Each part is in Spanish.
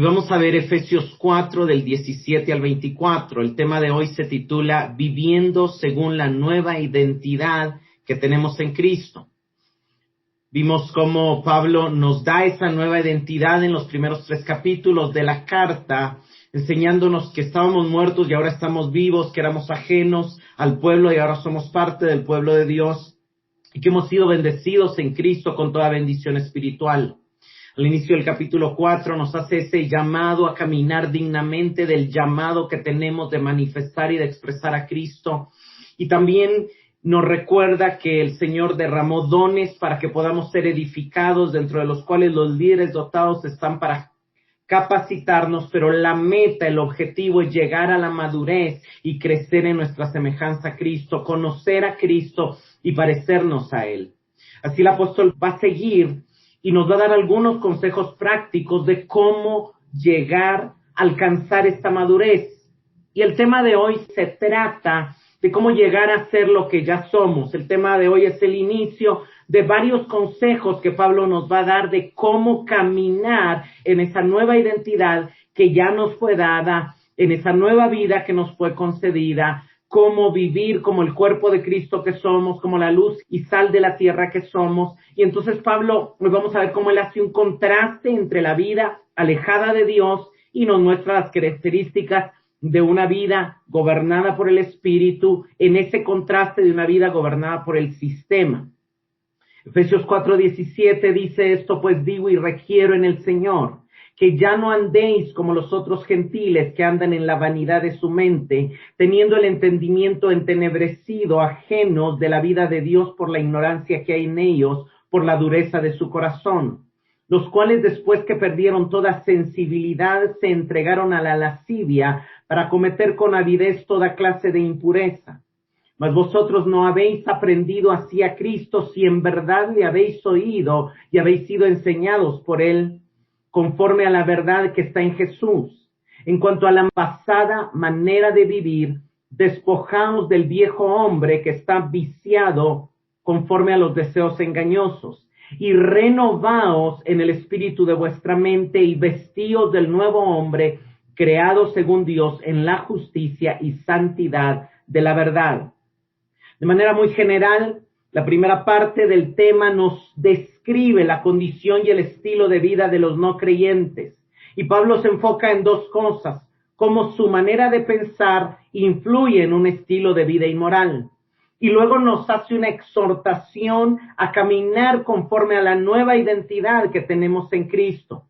Vamos a ver Efesios 4 del 17 al 24. El tema de hoy se titula Viviendo según la nueva identidad que tenemos en Cristo. Vimos cómo Pablo nos da esa nueva identidad en los primeros 3 capítulos de la carta, enseñándonos que estábamos muertos y ahora estamos vivos, que éramos ajenos al pueblo y ahora somos parte del pueblo de Dios, y que hemos sido bendecidos en Cristo con toda bendición espiritual. Al inicio del capítulo 4 nos hace ese llamado a caminar dignamente del llamado que tenemos de manifestar y de expresar a Cristo. Y también nos recuerda que el Señor derramó dones para que podamos ser edificados, dentro de los cuales los líderes dotados están para capacitarnos, pero la meta, el objetivo es llegar a la madurez y crecer en nuestra semejanza a Cristo, conocer a Cristo y parecernos a Él. Así el apóstol va a seguir y nos va a dar algunos consejos prácticos de cómo llegar a alcanzar esta madurez. Y el tema de hoy se trata de cómo llegar a ser lo que ya somos. El tema de hoy es el inicio de varios consejos que Pablo nos va a dar de cómo caminar en esa nueva identidad que ya nos fue dada, en esa nueva vida que nos fue concedida, cómo vivir como el cuerpo de Cristo que somos, como la luz y sal de la tierra que somos. Y entonces Pablo, hoy vamos a ver cómo él hace un contraste entre la vida alejada de Dios y nos muestra las características de una vida gobernada por el Espíritu, en ese contraste de una vida gobernada por el sistema. Efesios 4:17 dice esto: pues digo y requiero en el Señor, que ya no andéis como los otros gentiles que andan en la vanidad de su mente, teniendo el entendimiento entenebrecido, ajenos de la vida de Dios por la ignorancia que hay en ellos, por la dureza de su corazón, los cuales después que perdieron toda sensibilidad se entregaron a la lascivia para cometer con avidez toda clase de impureza. Mas vosotros no habéis aprendido así a Cristo, si en verdad le habéis oído y habéis sido enseñados por Él, conforme a la verdad que está en Jesús. En cuanto a la pasada manera de vivir, despojaos del viejo hombre que está viciado conforme a los deseos engañosos, y renovaos en el espíritu de vuestra mente, y vestíos del nuevo hombre, creado según Dios en la justicia y santidad de la verdad. De manera muy general, la primera parte del tema nos describe la condición y el estilo de vida de los no creyentes. Y Pablo se enfoca en dos cosas: cómo su manera de pensar influye en un estilo de vida inmoral. Y luego nos hace una exhortación a caminar conforme a la nueva identidad que tenemos en Cristo.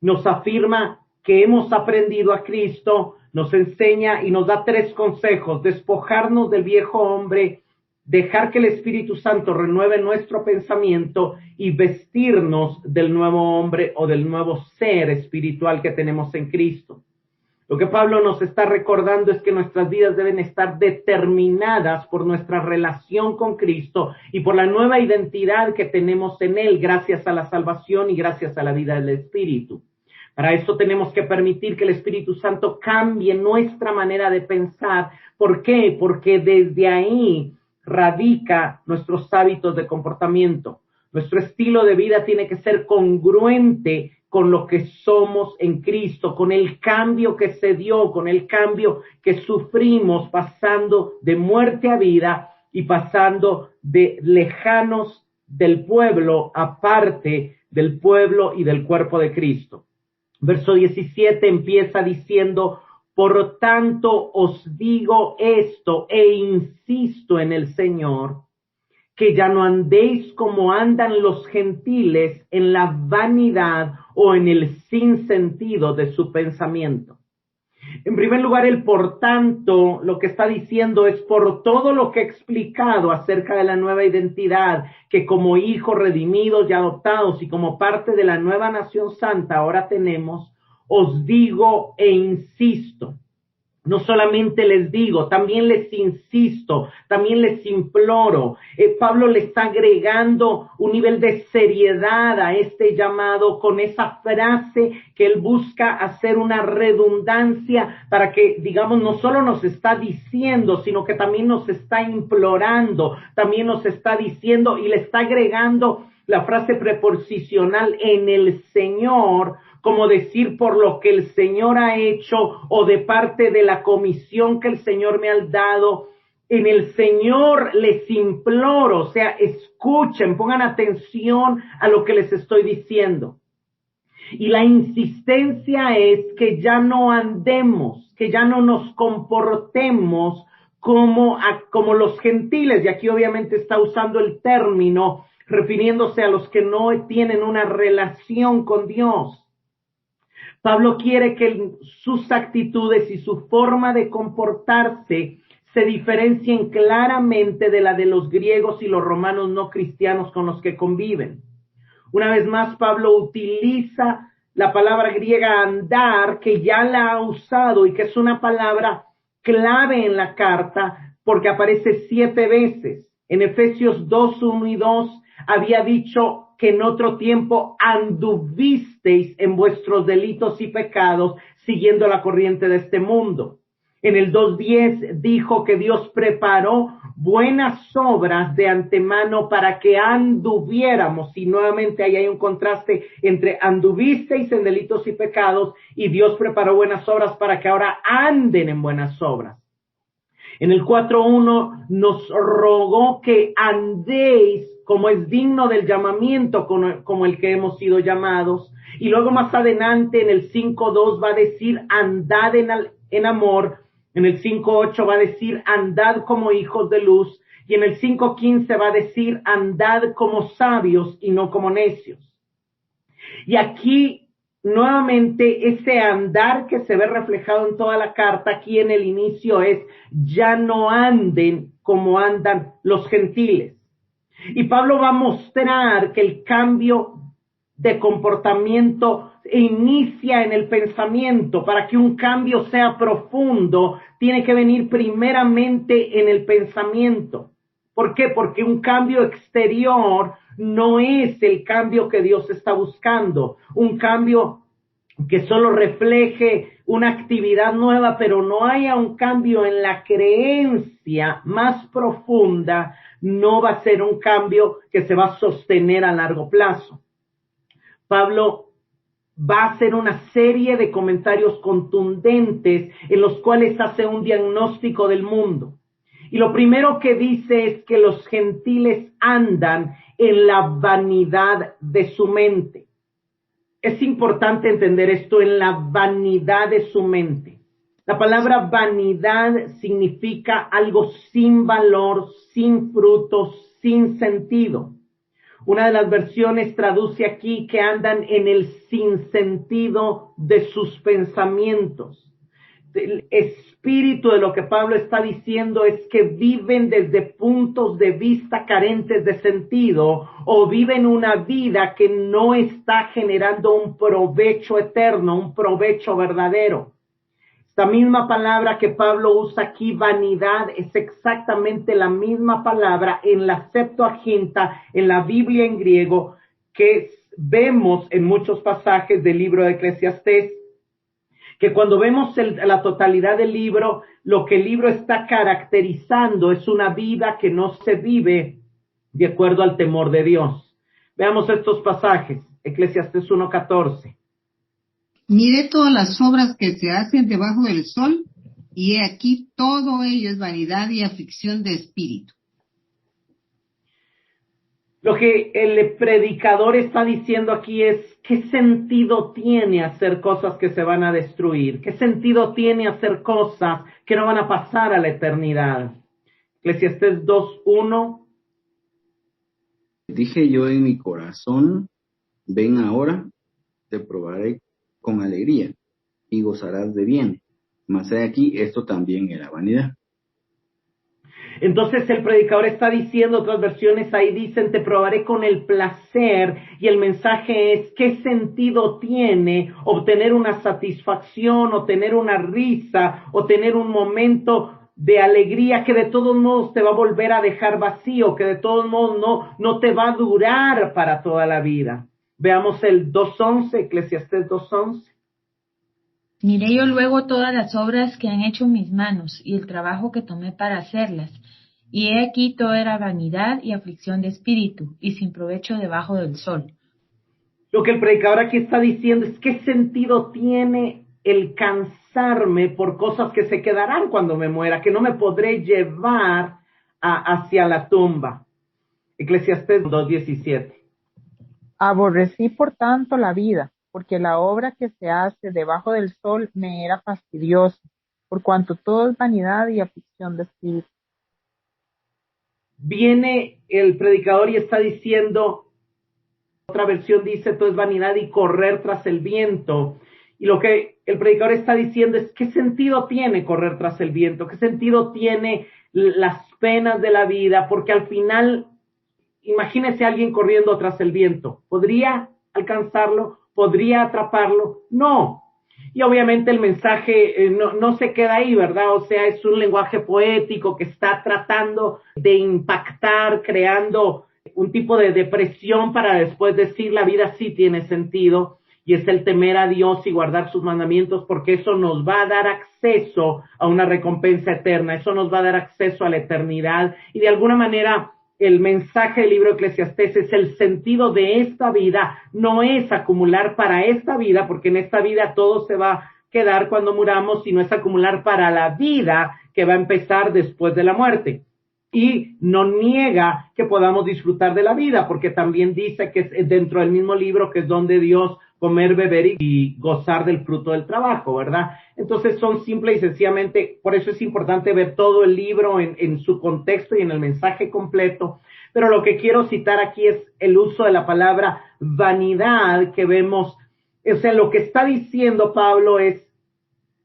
Nos afirma que hemos aprendido a Cristo, nos enseña y nos da 3 consejos: despojarnos del viejo hombre, dejar que el Espíritu Santo renueve nuestro pensamiento y vestirnos del nuevo hombre o del nuevo ser espiritual que tenemos en Cristo. Lo que Pablo nos está recordando es que nuestras vidas deben estar determinadas por nuestra relación con Cristo y por la nueva identidad que tenemos en Él gracias a la salvación y gracias a la vida del Espíritu. Para eso tenemos que permitir que el Espíritu Santo cambie nuestra manera de pensar. ¿Por qué? Porque desde ahí radica nuestros hábitos de comportamiento. Nuestro estilo de vida tiene que ser congruente con lo que somos en Cristo, con el cambio que se dio, con el cambio que sufrimos pasando de muerte a vida y pasando de lejanos del pueblo a parte del pueblo y del cuerpo de Cristo. Verso 17 empieza diciendo: por tanto os digo esto e insisto en el Señor, que ya no andéis como andan los gentiles en la vanidad o en el sinsentido de su pensamiento. En primer lugar, el por tanto, lo que está diciendo es por todo lo que he explicado acerca de la nueva identidad, que como hijos redimidos y adoptados y como parte de la nueva nación santa ahora tenemos, os digo e insisto. No solamente les digo, también les insisto, también les imploro. Pablo le está agregando un nivel de seriedad a este llamado con esa frase que él busca hacer una redundancia para que, digamos, no solo nos está diciendo, sino que también nos está implorando, también nos está diciendo y le está agregando la frase preposicional en el Señor, como decir por lo que el Señor ha hecho o de parte de la comisión que el Señor me ha dado. En el Señor les imploro, o sea, escuchen, pongan atención a lo que les estoy diciendo. Y la insistencia es que ya no andemos, que ya no nos comportemos como los gentiles, y aquí obviamente está usando el término refiriéndose a los que no tienen una relación con Dios. Pablo quiere que sus actitudes y su forma de comportarse se diferencien claramente de la de los griegos y los romanos no cristianos con los que conviven. Una vez más, Pablo utiliza la palabra griega andar, que ya la ha usado y que es una palabra clave en la carta porque aparece 7 veces. En Efesios 2, 1 y 2 había dicho que en otro tiempo anduvisteis en vuestros delitos y pecados siguiendo la corriente de este mundo. En el 2:10 dijo que Dios preparó buenas obras de antemano para que anduviéramos, y nuevamente ahí hay un contraste entre anduvisteis en delitos y pecados y Dios preparó buenas obras para que ahora anden en buenas obras. En el 4:1 nos rogó que andéis como es digno del llamamiento como el que hemos sido llamados, y luego más adelante en el 5:2 va a decir andad en amor. En el 5:8 va a decir andad como hijos de luz, y en el 5:15 va a decir andad como sabios y no como necios. Y aquí nuevamente ese andar que se ve reflejado en toda la carta, aquí en el inicio es ya no anden como andan los gentiles. Y Pablo va a mostrar que el cambio de comportamiento inicia en el pensamiento. Para que un cambio sea profundo, tiene que venir primeramente en el pensamiento. ¿Por qué? Porque un cambio exterior no es el cambio que Dios está buscando. Un cambio que solo refleje una actividad nueva, pero no haya un cambio en la creencia más profunda, no va a ser un cambio que se va a sostener a largo plazo. Pablo va a hacer una serie de comentarios contundentes en los cuales hace un diagnóstico del mundo. Y lo primero que dice es que los gentiles andan en la vanidad de su mente. Es importante entender esto, en la vanidad de su mente. La palabra vanidad significa algo sin valor, sin frutos, sin sentido. Una de las versiones traduce aquí que andan en el sinsentido de sus pensamientos. El espíritu de lo que Pablo está diciendo es que viven desde puntos de vista carentes de sentido, o viven una vida que no está generando un provecho eterno, un provecho verdadero. Esta misma palabra que Pablo usa aquí, vanidad, es exactamente la misma palabra en la Septuaginta, en la Biblia en griego, que vemos en muchos pasajes del libro de Eclesiastés, que cuando vemos la totalidad del libro, lo que el libro está caracterizando es una vida que no se vive de acuerdo al temor de Dios. Veamos estos pasajes, Eclesiastés 1:14. Miré todas las obras que se hacen debajo del sol, y he aquí todo ello es vanidad y aflicción de espíritu. Lo que el predicador está diciendo aquí es, ¿qué sentido tiene hacer cosas que se van a destruir? ¿Qué sentido tiene hacer cosas que no van a pasar a la eternidad? Eclesiastés 2:1. Dije yo en mi corazón, ven ahora, te probaré con alegría y gozarás de bien. Mas he aquí, esto también era vanidad. Entonces el predicador está diciendo, otras versiones ahí dicen, te probaré con el placer, y el mensaje es, ¿qué sentido tiene obtener una satisfacción, o tener una risa, o tener un momento de alegría que de todos modos te va a volver a dejar vacío, que de todos modos no te va a durar para toda la vida? Veamos el 2:11, Eclesiastés 2:11. Miré yo luego todas las obras que han hecho mis manos y el trabajo que tomé para hacerlas, y he aquí todo era vanidad y aflicción de espíritu, y sin provecho debajo del sol. Lo que el predicador aquí está diciendo es qué sentido tiene el cansarme por cosas que se quedarán cuando me muera, que no me podré llevar hacia la tumba. Eclesiastés 2:17. Aborrecí por tanto la vida, porque la obra que se hace debajo del sol me era fastidiosa, por cuanto todo es vanidad y aflicción de espíritu. Viene el predicador y está diciendo, otra versión dice, todo es vanidad y correr tras el viento. Y lo que el predicador está diciendo es, ¿qué sentido tiene correr tras el viento? ¿Qué sentido tiene las penas de la vida? Porque al final, imagínese a alguien corriendo tras el viento. ¿Podría alcanzarlo? ¿Podría atraparlo? No. Y obviamente el mensaje no se queda ahí, ¿verdad? O sea, es un lenguaje poético que está tratando de impactar, creando un tipo de depresión para después decir la vida sí tiene sentido, y es el temer a Dios y guardar sus mandamientos, porque eso nos va a dar acceso a una recompensa eterna, eso nos va a dar acceso a la eternidad, y de alguna manera el mensaje del libro de Eclesiastés es el sentido de esta vida, no es acumular para esta vida, porque en esta vida todo se va a quedar cuando muramos, sino es acumular para la vida que va a empezar después de la muerte. Y no niega que podamos disfrutar de la vida, porque también dice que es dentro del mismo libro que es donde Dios comer, beber y gozar del fruto del trabajo, ¿verdad? Entonces son simple y sencillamente, por eso es importante ver todo el libro en su contexto y en el mensaje completo, pero lo que quiero citar aquí es el uso de la palabra vanidad que vemos, o sea, lo que está diciendo Pablo es,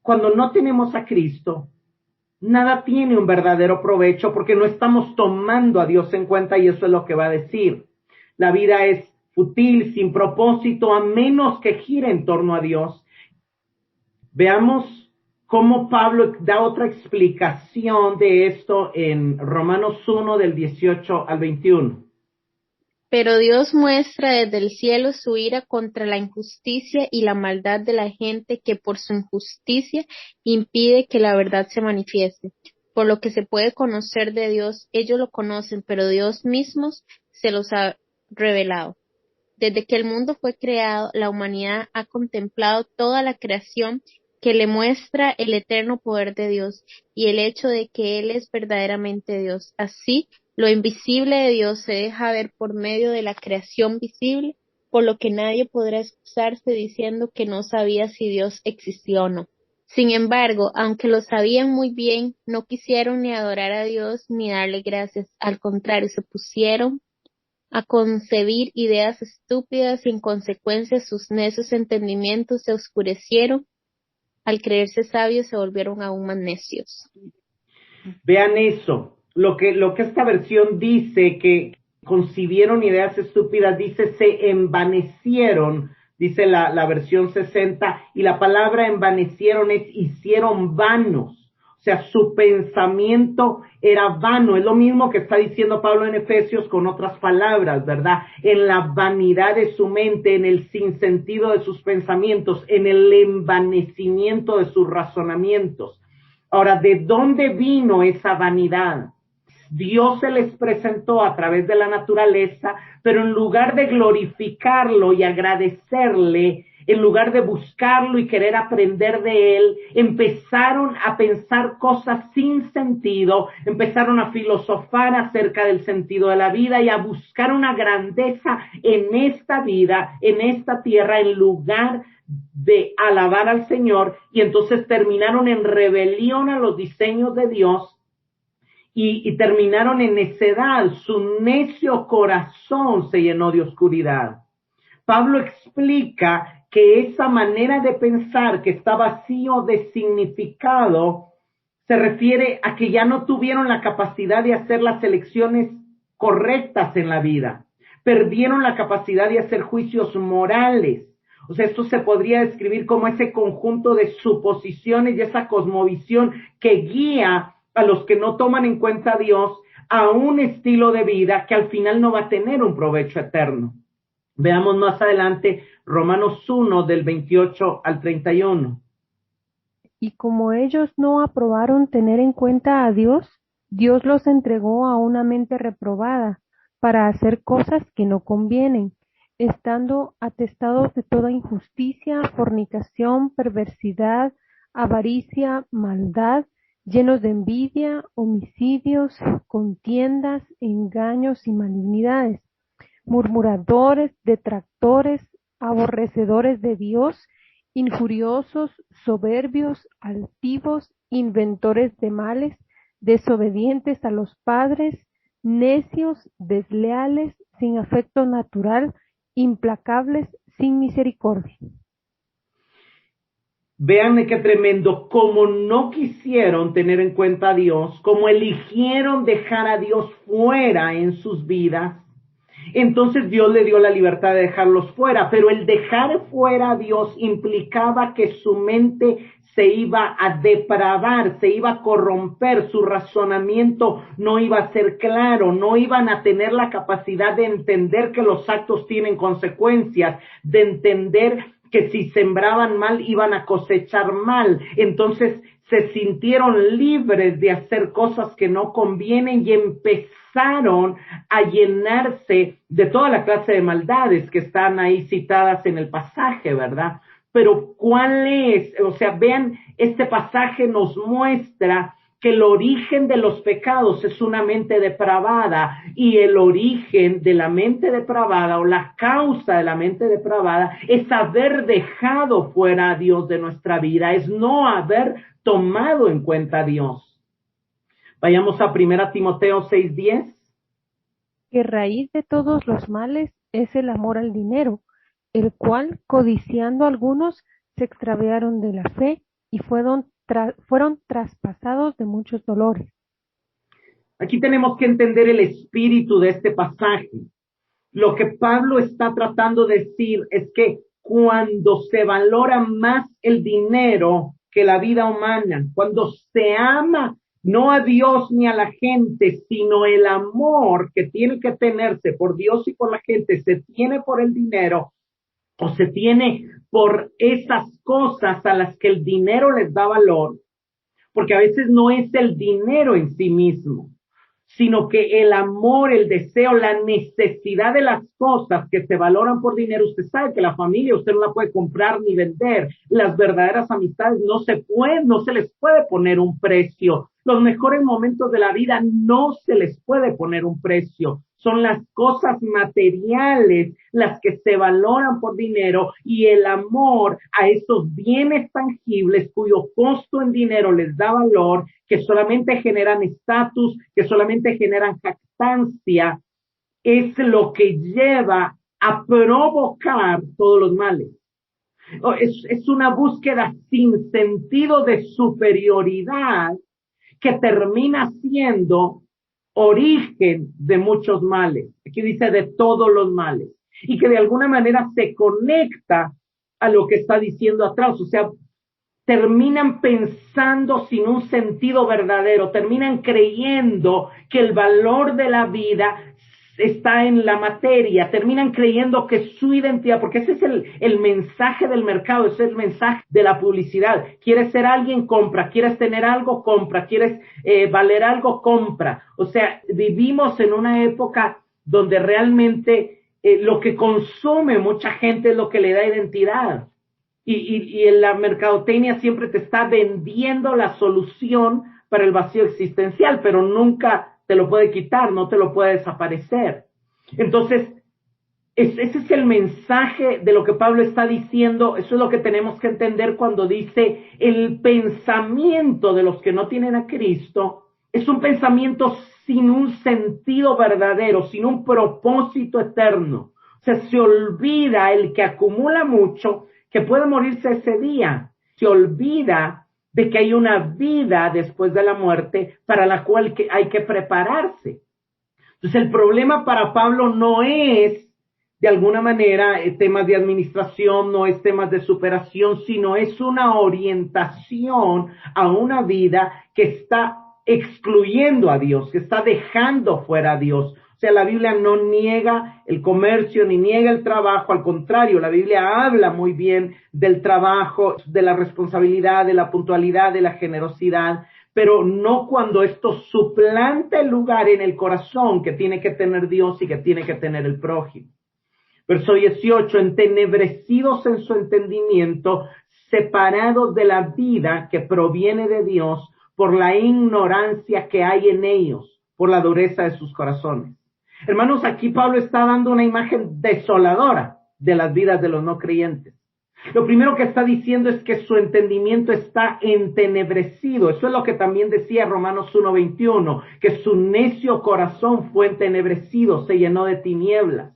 cuando no tenemos a Cristo, nada tiene un verdadero provecho porque no estamos tomando a Dios en cuenta, y eso es lo que va a decir. La vida es fútil, sin propósito, a menos que gire en torno a Dios. Veamos cómo Pablo da otra explicación de esto en Romanos 1 del 18 al 21. Pero Dios muestra desde el cielo su ira contra la injusticia y la maldad de la gente que por su injusticia impide que la verdad se manifieste. Por lo que se puede conocer de Dios, ellos lo conocen, pero Dios mismo se los ha revelado. Desde que el mundo fue creado, la humanidad ha contemplado toda la creación que le muestra el eterno poder de Dios y el hecho de que Él es verdaderamente Dios. Así, lo invisible de Dios se deja ver por medio de la creación visible, por lo que nadie podrá excusarse diciendo que no sabía si Dios existía o no. Sin embargo, aunque lo sabían muy bien, no quisieron ni adorar a Dios ni darle gracias. Al contrario, se pusieron a concebir ideas estúpidas y en consecuencia sus necios entendimientos se oscurecieron. Al creerse sabios se volvieron aún más necios. Vean eso, lo que esta versión dice, que concibieron ideas estúpidas, dice se envanecieron, dice la versión 60, y la palabra envanecieron es hicieron vanos. O sea, su pensamiento era vano. Es lo mismo que está diciendo Pablo en Efesios con otras palabras, ¿verdad? En la vanidad de su mente, en el sinsentido de sus pensamientos, en el envanecimiento de sus razonamientos. Ahora, ¿de dónde vino esa vanidad? Dios se les presentó a través de la naturaleza, pero en lugar de glorificarlo y agradecerle, en lugar de buscarlo y querer aprender de él, empezaron a pensar cosas sin sentido, empezaron a filosofar acerca del sentido de la vida y a buscar una grandeza en esta vida, en esta tierra, en lugar de alabar al Señor, y entonces terminaron en rebelión a los diseños de Dios y terminaron en necedad. Su necio corazón se llenó de oscuridad. Pablo explica que esa manera de pensar que está vacío de significado se refiere a que ya no tuvieron la capacidad de hacer las elecciones correctas en la vida. Perdieron la capacidad de hacer juicios morales. O sea, esto se podría describir como ese conjunto de suposiciones y esa cosmovisión que guía a los que no toman en cuenta a Dios a un estilo de vida que al final no va a tener un provecho eterno. Veamos más adelante Romanos 1 del 28 al 31. Y como ellos no aprobaron tener en cuenta a Dios, Dios los entregó a una mente reprobada para hacer cosas que no convienen, estando atestados de toda injusticia, fornicación, perversidad, avaricia, maldad, llenos de envidia, homicidios, contiendas, engaños y malignidades, murmuradores, detractores, aborrecedores de Dios, injuriosos, soberbios, altivos, inventores de males, desobedientes a los padres, necios, desleales, sin afecto natural, implacables, sin misericordia. Vean qué tremendo, como no quisieron tener en cuenta a Dios, como eligieron dejar a Dios fuera en sus vidas, entonces Dios le dio la libertad de dejarlos fuera, pero el dejar fuera a Dios implicaba que su mente se iba a depravar, se iba a corromper, su razonamiento no iba a ser claro, no iban a tener la capacidad de entender que los actos tienen consecuencias, de entender que si sembraban mal iban a cosechar mal. Entonces se sintieron libres de hacer cosas que no convienen y empezaron a llenarse de toda la clase de maldades que están ahí citadas en el pasaje, ¿verdad? Pero ¿cuál es? O sea, vean, este pasaje nos muestra que el origen de los pecados es una mente depravada, y el origen de la mente depravada o la causa de la mente depravada es haber dejado fuera a Dios de nuestra vida, es no haber tomado en cuenta a Dios. Vayamos a 1 Timoteo 6:10. Que raíz de todos los males es el amor al dinero, el cual, codiciando algunos, se extraviaron de la fe y fueron traspasados de muchos dolores. Aquí tenemos que entender el espíritu de este pasaje. Lo que Pablo está tratando de decir es que cuando se valora más el dinero que la vida humana, cuando se ama no a Dios ni a la gente, sino el amor que tiene que tenerse por Dios y por la gente, se tiene por el dinero o se tiene por esas cosas a las que el dinero les da valor, porque a veces no es el dinero en sí mismo, sino que el amor, el deseo, la necesidad de las cosas que se valoran por dinero. Usted sabe que la familia usted no la puede comprar ni vender. Las verdaderas amistades no se les puede poner un precio. Los mejores momentos de la vida no se les puede poner un precio. Son las cosas materiales las que se valoran por dinero, y el amor a esos bienes tangibles cuyo costo en dinero les da valor, que solamente generan estatus, que solamente generan jactancia, es lo que lleva a provocar todos los males. Es una búsqueda sin sentido de superioridad que termina siendo origen de muchos males. Aquí dice de todos los males, y que de alguna manera se conecta a lo que está diciendo atrás. O sea, terminan pensando sin un sentido verdadero, terminan creyendo que el valor de la vida está en la materia, terminan creyendo que su identidad, porque ese es el mensaje del mercado, ese es el mensaje de la publicidad. Quieres ser alguien, compra. Quieres tener algo, compra. Quieres valer algo, compra. O sea, vivimos en una época donde realmente lo que consume mucha gente es lo que le da identidad. Y en la mercadotecnia siempre te está vendiendo la solución para el vacío existencial, pero nunca te lo puede quitar, no te lo puede desaparecer. Entonces, ese es el mensaje de lo que Pablo está diciendo. Eso es lo que tenemos que entender cuando dice el pensamiento de los que no tienen a Cristo es un pensamiento sin un sentido verdadero, sin un propósito eterno. O sea, se olvida el que acumula mucho, que puede morirse ese día. Se olvida de que hay una vida después de la muerte para la cual hay que prepararse. Entonces, el problema para Pablo no es, de alguna manera, temas de administración, no es temas de superación, sino es una orientación a una vida que está excluyendo a Dios, que está dejando fuera a Dios. O sea, la Biblia no niega el comercio ni niega el trabajo, al contrario, la Biblia habla muy bien del trabajo, de la responsabilidad, de la puntualidad, de la generosidad, pero no cuando esto suplanta el lugar en el corazón que tiene que tener Dios y que tiene que tener el prójimo. Verso 18, entenebrecidos en su entendimiento, separados de la vida que proviene de Dios por la ignorancia que hay en ellos, por la dureza de sus corazones. Hermanos, aquí Pablo está dando una imagen desoladora de las vidas de los no creyentes. Lo primero que está diciendo es que su entendimiento está entenebrecido. Eso es lo que también decía Romanos 1:21, que su necio corazón fue entenebrecido, se llenó de tinieblas.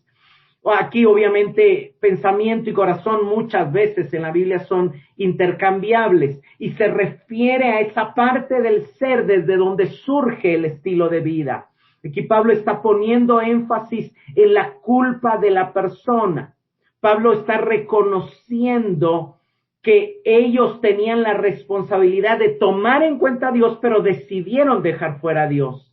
Aquí obviamente pensamiento y corazón muchas veces en la Biblia son intercambiables y se refiere a esa parte del ser desde donde surge el estilo de vida. Aquí Pablo está poniendo énfasis en la culpa de la persona. Pablo está reconociendo que ellos tenían la responsabilidad de tomar en cuenta a Dios, pero decidieron dejar fuera a Dios.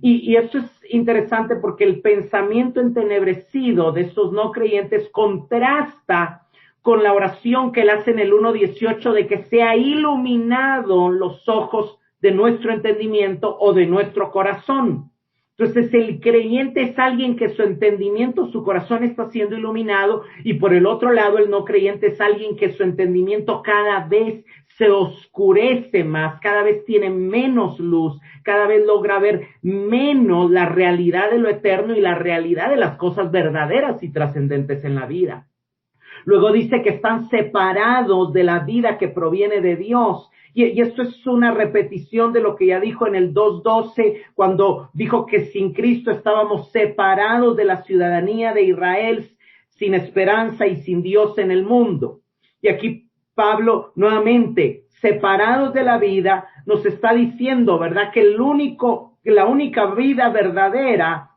Y esto es interesante porque el pensamiento entenebrecido de estos no creyentes contrasta con la oración que él hace en el 1:18 de que sea iluminado los ojos de nuestro entendimiento o de nuestro corazón. Entonces el creyente es alguien que su entendimiento, su corazón está siendo iluminado, y por el otro lado el no creyente es alguien que su entendimiento cada vez se oscurece más, cada vez tiene menos luz, cada vez logra ver menos la realidad de lo eterno y la realidad de las cosas verdaderas y trascendentes en la vida. Luego dice que están separados de la vida que proviene de Dios. Y esto es una repetición de lo que ya dijo en el 2:12, cuando dijo que sin Cristo estábamos separados de la ciudadanía de Israel, sin esperanza y sin Dios en el mundo. Y aquí Pablo, nuevamente, separados de la vida, nos está diciendo, ¿verdad?, que la única vida verdadera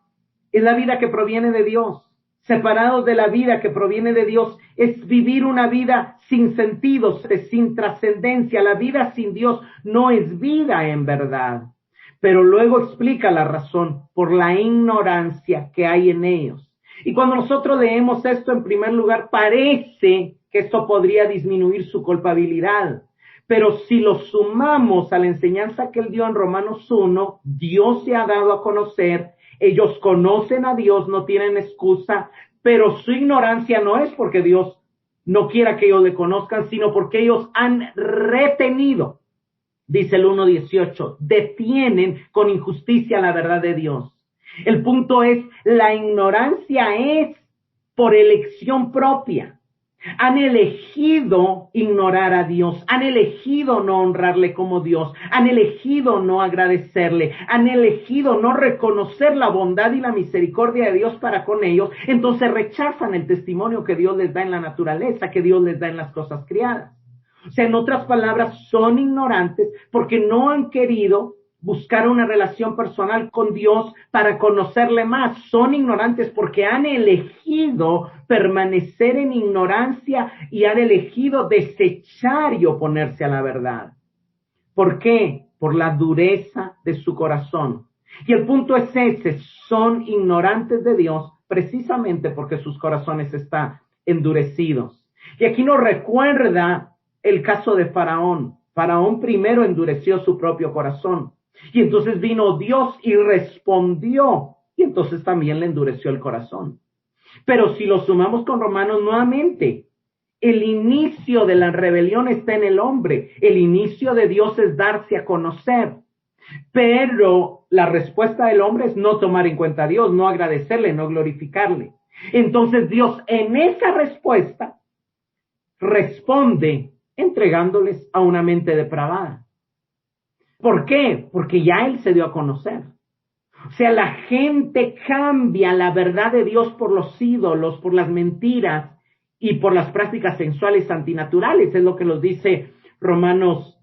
es la vida que proviene de Dios. Separados de la vida que proviene de Dios es vivir una vida sin sentido, sin trascendencia. La vida sin Dios no es vida en verdad. Pero luego explica la razón: por la ignorancia que hay en ellos. Y cuando nosotros leemos esto, en primer lugar, parece que esto podría disminuir su culpabilidad. Pero si lo sumamos a la enseñanza que él dio en Romanos 1, Dios se ha dado a conocer, ellos conocen a Dios, no tienen excusa, pero su ignorancia no es porque Dios no quiera que ellos le conozcan, sino porque ellos han retenido, dice el 1:18, detienen con injusticia la verdad de Dios. El punto es, la ignorancia es por elección propia. Han elegido ignorar a Dios, han elegido no honrarle como Dios, han elegido no agradecerle, han elegido no reconocer la bondad y la misericordia de Dios para con ellos. Entonces rechazan el testimonio que Dios les da en la naturaleza, que Dios les da en las cosas criadas. O sea, en otras palabras, son ignorantes porque no han querido buscar una relación personal con Dios para conocerle más. Son ignorantes porque han elegido permanecer en ignorancia y han elegido desechar y oponerse a la verdad. ¿Por qué? Por la dureza de su corazón. Y el punto es ese: son ignorantes de Dios precisamente porque sus corazones están endurecidos. Y aquí nos recuerda el caso de Faraón. Faraón primero endureció su propio corazón. Y entonces vino Dios y respondió, y entonces también le endureció el corazón. Pero si lo sumamos con Romanos nuevamente, el inicio de la rebelión está en el hombre, el inicio de Dios es darse a conocer, pero la respuesta del hombre es no tomar en cuenta a Dios, no agradecerle, no glorificarle. Entonces Dios en esa respuesta responde entregándoles a una mente depravada. ¿Por qué? Porque ya Él se dio a conocer. O sea, la gente cambia la verdad de Dios por los ídolos, por las mentiras y por las prácticas sensuales antinaturales. Es lo que nos dice Romanos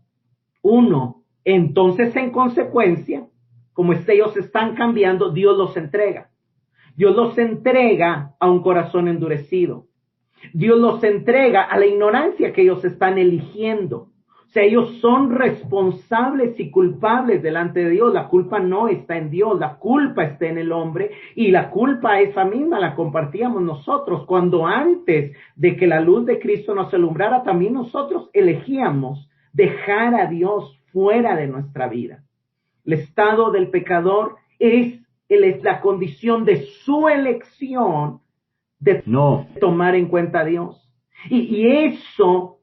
1. Entonces, en consecuencia, como ellos están cambiando, Dios los entrega. Dios los entrega a un corazón endurecido. Dios los entrega a la ignorancia que ellos están eligiendo. O sea, ellos son responsables y culpables delante de Dios. La culpa no está en Dios, la culpa está en el hombre, y la culpa esa misma la compartíamos nosotros. Cuando antes de que la luz de Cristo nos alumbrara, también nosotros elegíamos dejar a Dios fuera de nuestra vida. El estado del pecador es la condición de su elección de no tomar en cuenta a Dios. Y eso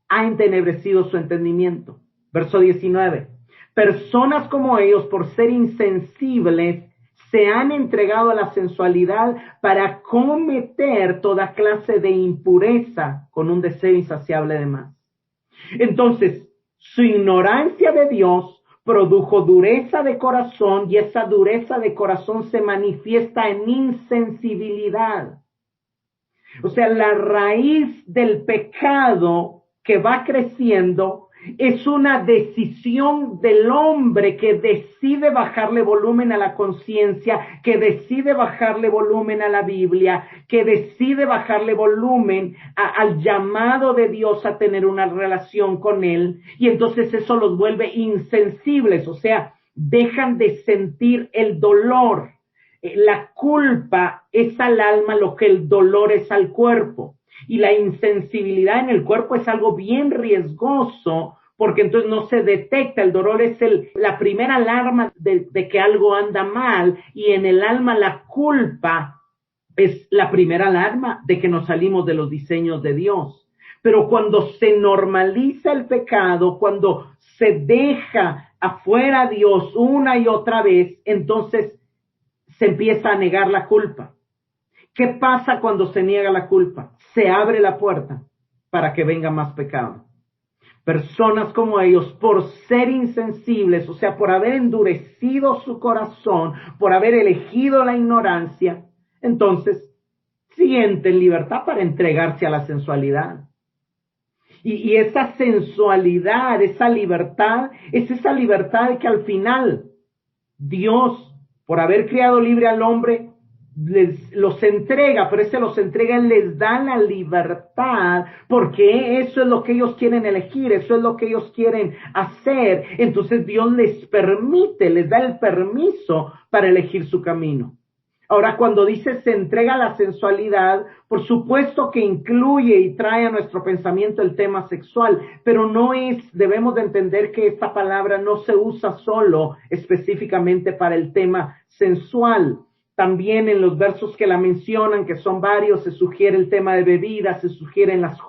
ha entenebrecido su entendimiento. Verso 19. Personas como ellos, por ser insensibles, se han entregado a la sensualidad para cometer toda clase de impureza con un deseo insaciable de más. Entonces, su ignorancia de Dios produjo dureza de corazón y esa dureza de corazón se manifiesta en insensibilidad. O sea, la raíz del pecado que va creciendo es una decisión del hombre que decide bajarle volumen a la conciencia, que decide bajarle volumen a la Biblia, que decide bajarle volumen al llamado de Dios a tener una relación con Él, y entonces eso los vuelve insensibles, o sea, dejan de sentir el dolor. La culpa es al alma lo que el dolor es al cuerpo. Y la insensibilidad en el cuerpo es algo bien riesgoso porque entonces no se detecta. El dolor es la primera alarma de que algo anda mal, y en el alma la culpa es la primera alarma de que nos salimos de los diseños de Dios. Pero cuando se normaliza el pecado, cuando se deja afuera a Dios una y otra vez, entonces se empieza a negar la culpa. ¿Qué pasa cuando se niega la culpa? Se abre la puerta para que venga más pecado. Personas como ellos, por ser insensibles, o sea, por haber endurecido su corazón, por haber elegido la ignorancia, entonces sienten libertad para entregarse a la sensualidad. Y esa sensualidad, esa libertad, es esa libertad que al final Dios, por haber creado libre al hombre, los entrega, pero ese los entrega, les da la libertad, porque eso es lo que ellos quieren elegir, eso es lo que ellos quieren hacer. Entonces Dios les permite, les da el permiso para elegir su camino. Ahora, cuando dice se entrega a la sensualidad, por supuesto que incluye y trae a nuestro pensamiento el tema sexual, pero debemos de entender que esta palabra no se usa solo específicamente para el tema sensual. También en los versos que la mencionan, que son varios, se sugiere el tema de bebidas, se sugieren las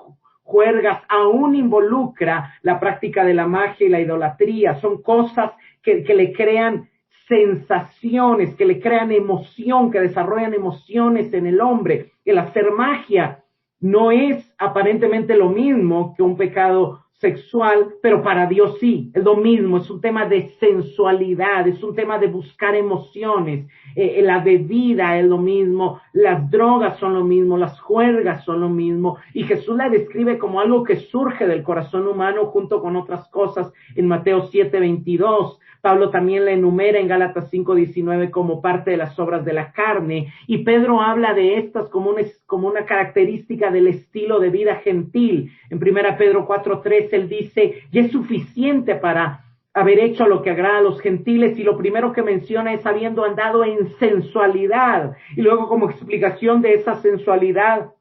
juergas, aún involucra la práctica de la magia y la idolatría. Son cosas que le crean sensaciones, que le crean emoción, que desarrollan emociones en el hombre. El hacer magia no es aparentemente lo mismo que un pecado sexual, pero para Dios sí, es lo mismo, es un tema de sensualidad, es un tema de buscar emociones. La bebida es lo mismo, las drogas son lo mismo, las juergas son lo mismo, y Jesús la describe como algo que surge del corazón humano junto con otras cosas en Mateo 7:22. Pablo también la enumera en Gálatas 5:19 como parte de las obras de la carne, y Pedro habla de estas como una característica del estilo de vida gentil. En 1 Pedro 4:3 él dice, y es suficiente para haber hecho lo que agrada a los gentiles, y lo primero que menciona es habiendo andado en sensualidad, y luego como explicación de esa sensualidad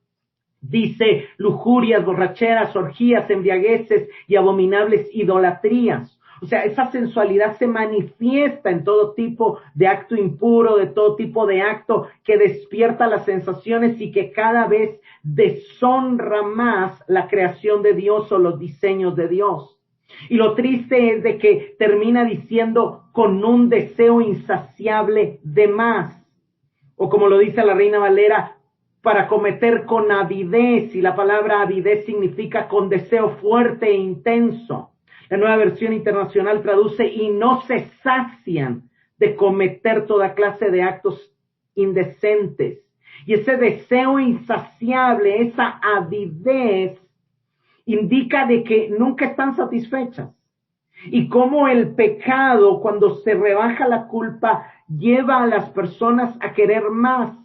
dice lujurias, borracheras, orgías, embriagueces y abominables idolatrías. O sea, esa sensualidad se manifiesta en todo tipo de acto impuro, de todo tipo de acto que despierta las sensaciones y que cada vez deshonra más la creación de Dios o los diseños de Dios. Y lo triste es de que termina diciendo con un deseo insaciable de más. O como lo dice la Reina Valera, para cometer con avidez, y la palabra avidez significa con deseo fuerte e intenso. La Nueva Versión Internacional traduce, y no se sacian de cometer toda clase de actos indecentes. Y ese deseo insaciable, esa avidez, indica de que nunca están satisfechas. Y cómo el pecado, cuando se rebaja la culpa, lleva a las personas a querer más.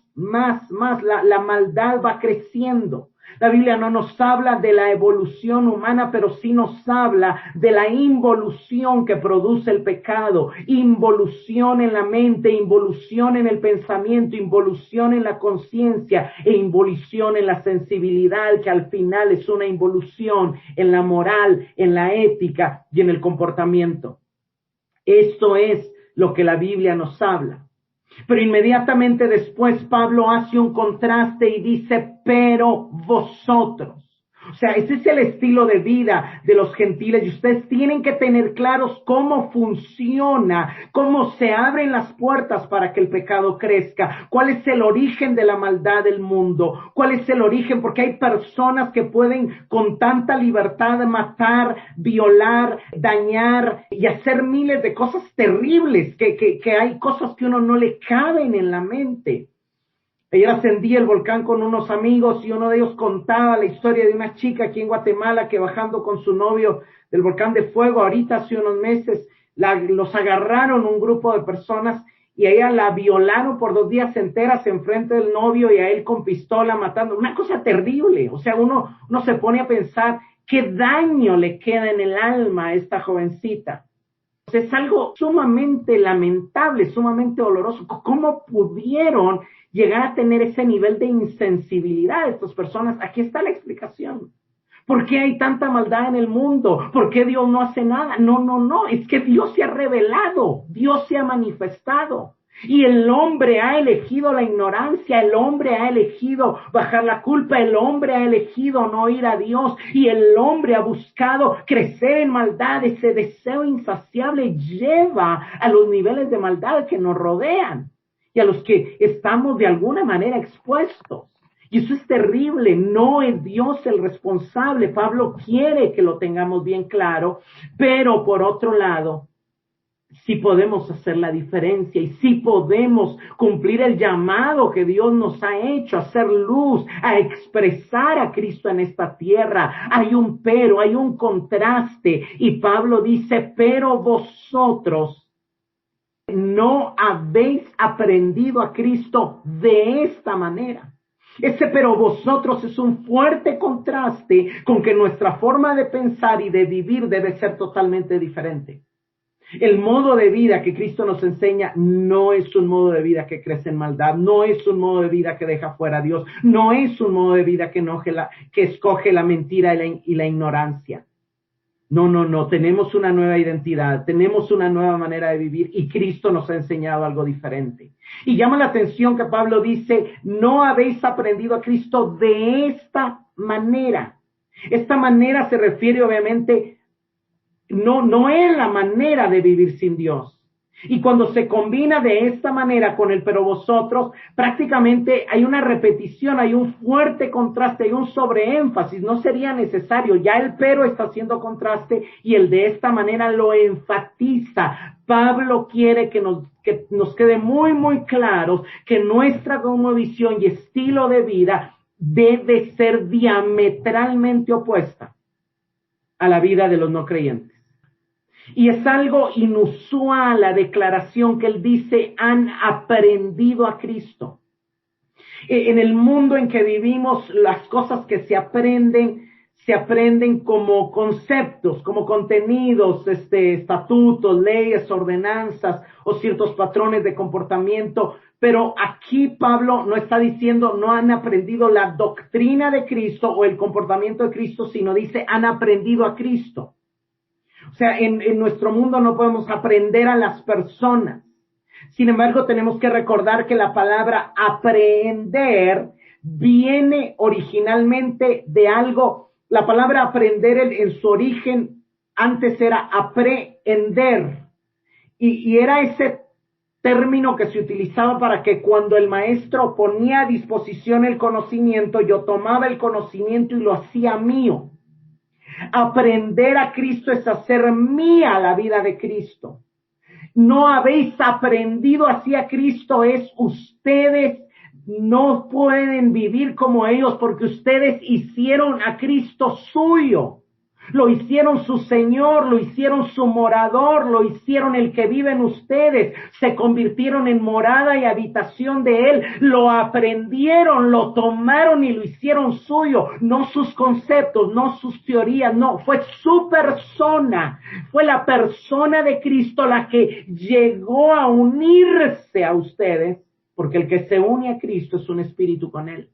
La maldad va creciendo. La Biblia no nos habla de la evolución humana, pero sí nos habla de la involución que produce el pecado. Involución en la mente, involución en el pensamiento, involución en la conciencia e involución en la sensibilidad, que al final es una involución en la moral, en la ética y en el comportamiento. Esto es lo que la Biblia nos habla. Pero inmediatamente después Pablo hace un contraste y dice, pero vosotros. O sea, ese es el estilo de vida de los gentiles y ustedes tienen que tener claros cómo funciona, cómo se abren las puertas para que el pecado crezca, cuál es el origen de la maldad del mundo, cuál es el origen, porque hay personas que pueden con tanta libertad matar, violar, dañar y hacer miles de cosas terribles, que hay cosas que uno no le caben en la mente. Ayer ascendí el volcán con unos amigos y uno de ellos contaba la historia de una chica aquí en Guatemala que bajando con su novio del volcán de fuego, ahorita hace unos meses, los agarraron un grupo de personas y a ella la violaron por 2 días enteras enfrente del novio y a él con pistola matando. Una cosa terrible. O sea, uno se pone a pensar qué daño le queda en el alma a esta jovencita. Es algo sumamente lamentable, sumamente doloroso. ¿Cómo pudieron llegar a tener ese nivel de insensibilidad de estas personas? Aquí está la explicación. ¿Por qué hay tanta maldad en el mundo? ¿Por qué Dios no hace nada? No. Es que Dios se ha revelado, Dios se ha manifestado. Y el hombre ha elegido la ignorancia, el hombre ha elegido bajar la culpa, el hombre ha elegido no ir a Dios y el hombre ha buscado crecer en maldad. Ese deseo insaciable lleva a los niveles de maldad que nos rodean y a los que estamos de alguna manera expuestos. Y eso es terrible, no es Dios el responsable. Pablo quiere que lo tengamos bien claro, pero por otro lado, sí podemos hacer la diferencia y sí podemos cumplir el llamado que Dios nos ha hecho, a hacer luz, a expresar a Cristo en esta tierra. Hay un pero, hay un contraste y Pablo dice, pero vosotros no habéis aprendido a Cristo de esta manera. Ese pero vosotros es un fuerte contraste con que nuestra forma de pensar y de vivir debe ser totalmente diferente. El modo de vida que Cristo nos enseña no es un modo de vida que crece en maldad, no es un modo de vida que deja fuera a Dios, no es un modo de vida que escoge la mentira y la ignorancia. No, tenemos una nueva identidad, tenemos una nueva manera de vivir y Cristo nos ha enseñado algo diferente. Y llama la atención que Pablo dice, no habéis aprendido a Cristo de esta manera. Esta manera se refiere obviamente no es la manera de vivir sin Dios. Y cuando se combina de esta manera con el pero vosotros, prácticamente hay una repetición, hay un fuerte contraste, hay un sobreénfasis. No sería necesario, ya el pero está haciendo contraste y el de esta manera lo enfatiza. Pablo quiere que nos quede muy, muy claro que nuestra cosmovisión y estilo de vida debe ser diametralmente opuesta a la vida de los no creyentes. Y es algo inusual la declaración que él dice, han aprendido a Cristo. En el mundo en que vivimos, las cosas que se aprenden como conceptos, como contenidos, estatutos, leyes, ordenanzas o ciertos patrones de comportamiento. Pero aquí Pablo no está diciendo no han aprendido la doctrina de Cristo o el comportamiento de Cristo, sino dice han aprendido a Cristo. O sea, en nuestro mundo no podemos aprender a las personas. Sin embargo, tenemos que recordar que la palabra aprender viene originalmente de algo. La palabra aprender en su origen antes era aprehender. Y era ese término que se utilizaba para que cuando el maestro ponía a disposición el conocimiento, yo tomaba el conocimiento y lo hacía mío. Aprender a Cristo es hacer mía la vida de Cristo. No habéis aprendido hacia Cristo, es ustedes no pueden vivir como ellos porque ustedes hicieron a Cristo suyo. Lo hicieron su Señor, lo hicieron su morador, lo hicieron el que vive en ustedes. Se convirtieron en morada y habitación de Él. Lo aprendieron, lo tomaron y lo hicieron suyo. No sus conceptos, no sus teorías, no. Fue su persona. Fue la persona de Cristo la que llegó a unirse a ustedes. Porque el que se une a Cristo es un espíritu con Él.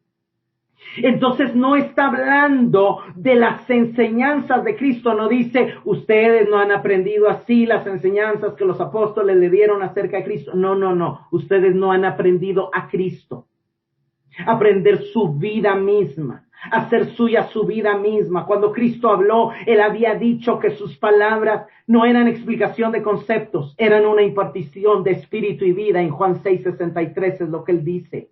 Entonces no está hablando de las enseñanzas de Cristo, no dice, ustedes no han aprendido así las enseñanzas que los apóstoles le dieron acerca de Cristo. No, ustedes no han aprendido a Cristo. Aprender su vida misma, hacer suya su vida misma. Cuando Cristo habló, Él había dicho que sus palabras no eran explicación de conceptos, eran una impartición de espíritu y vida. En Juan 6:63 es lo que Él dice.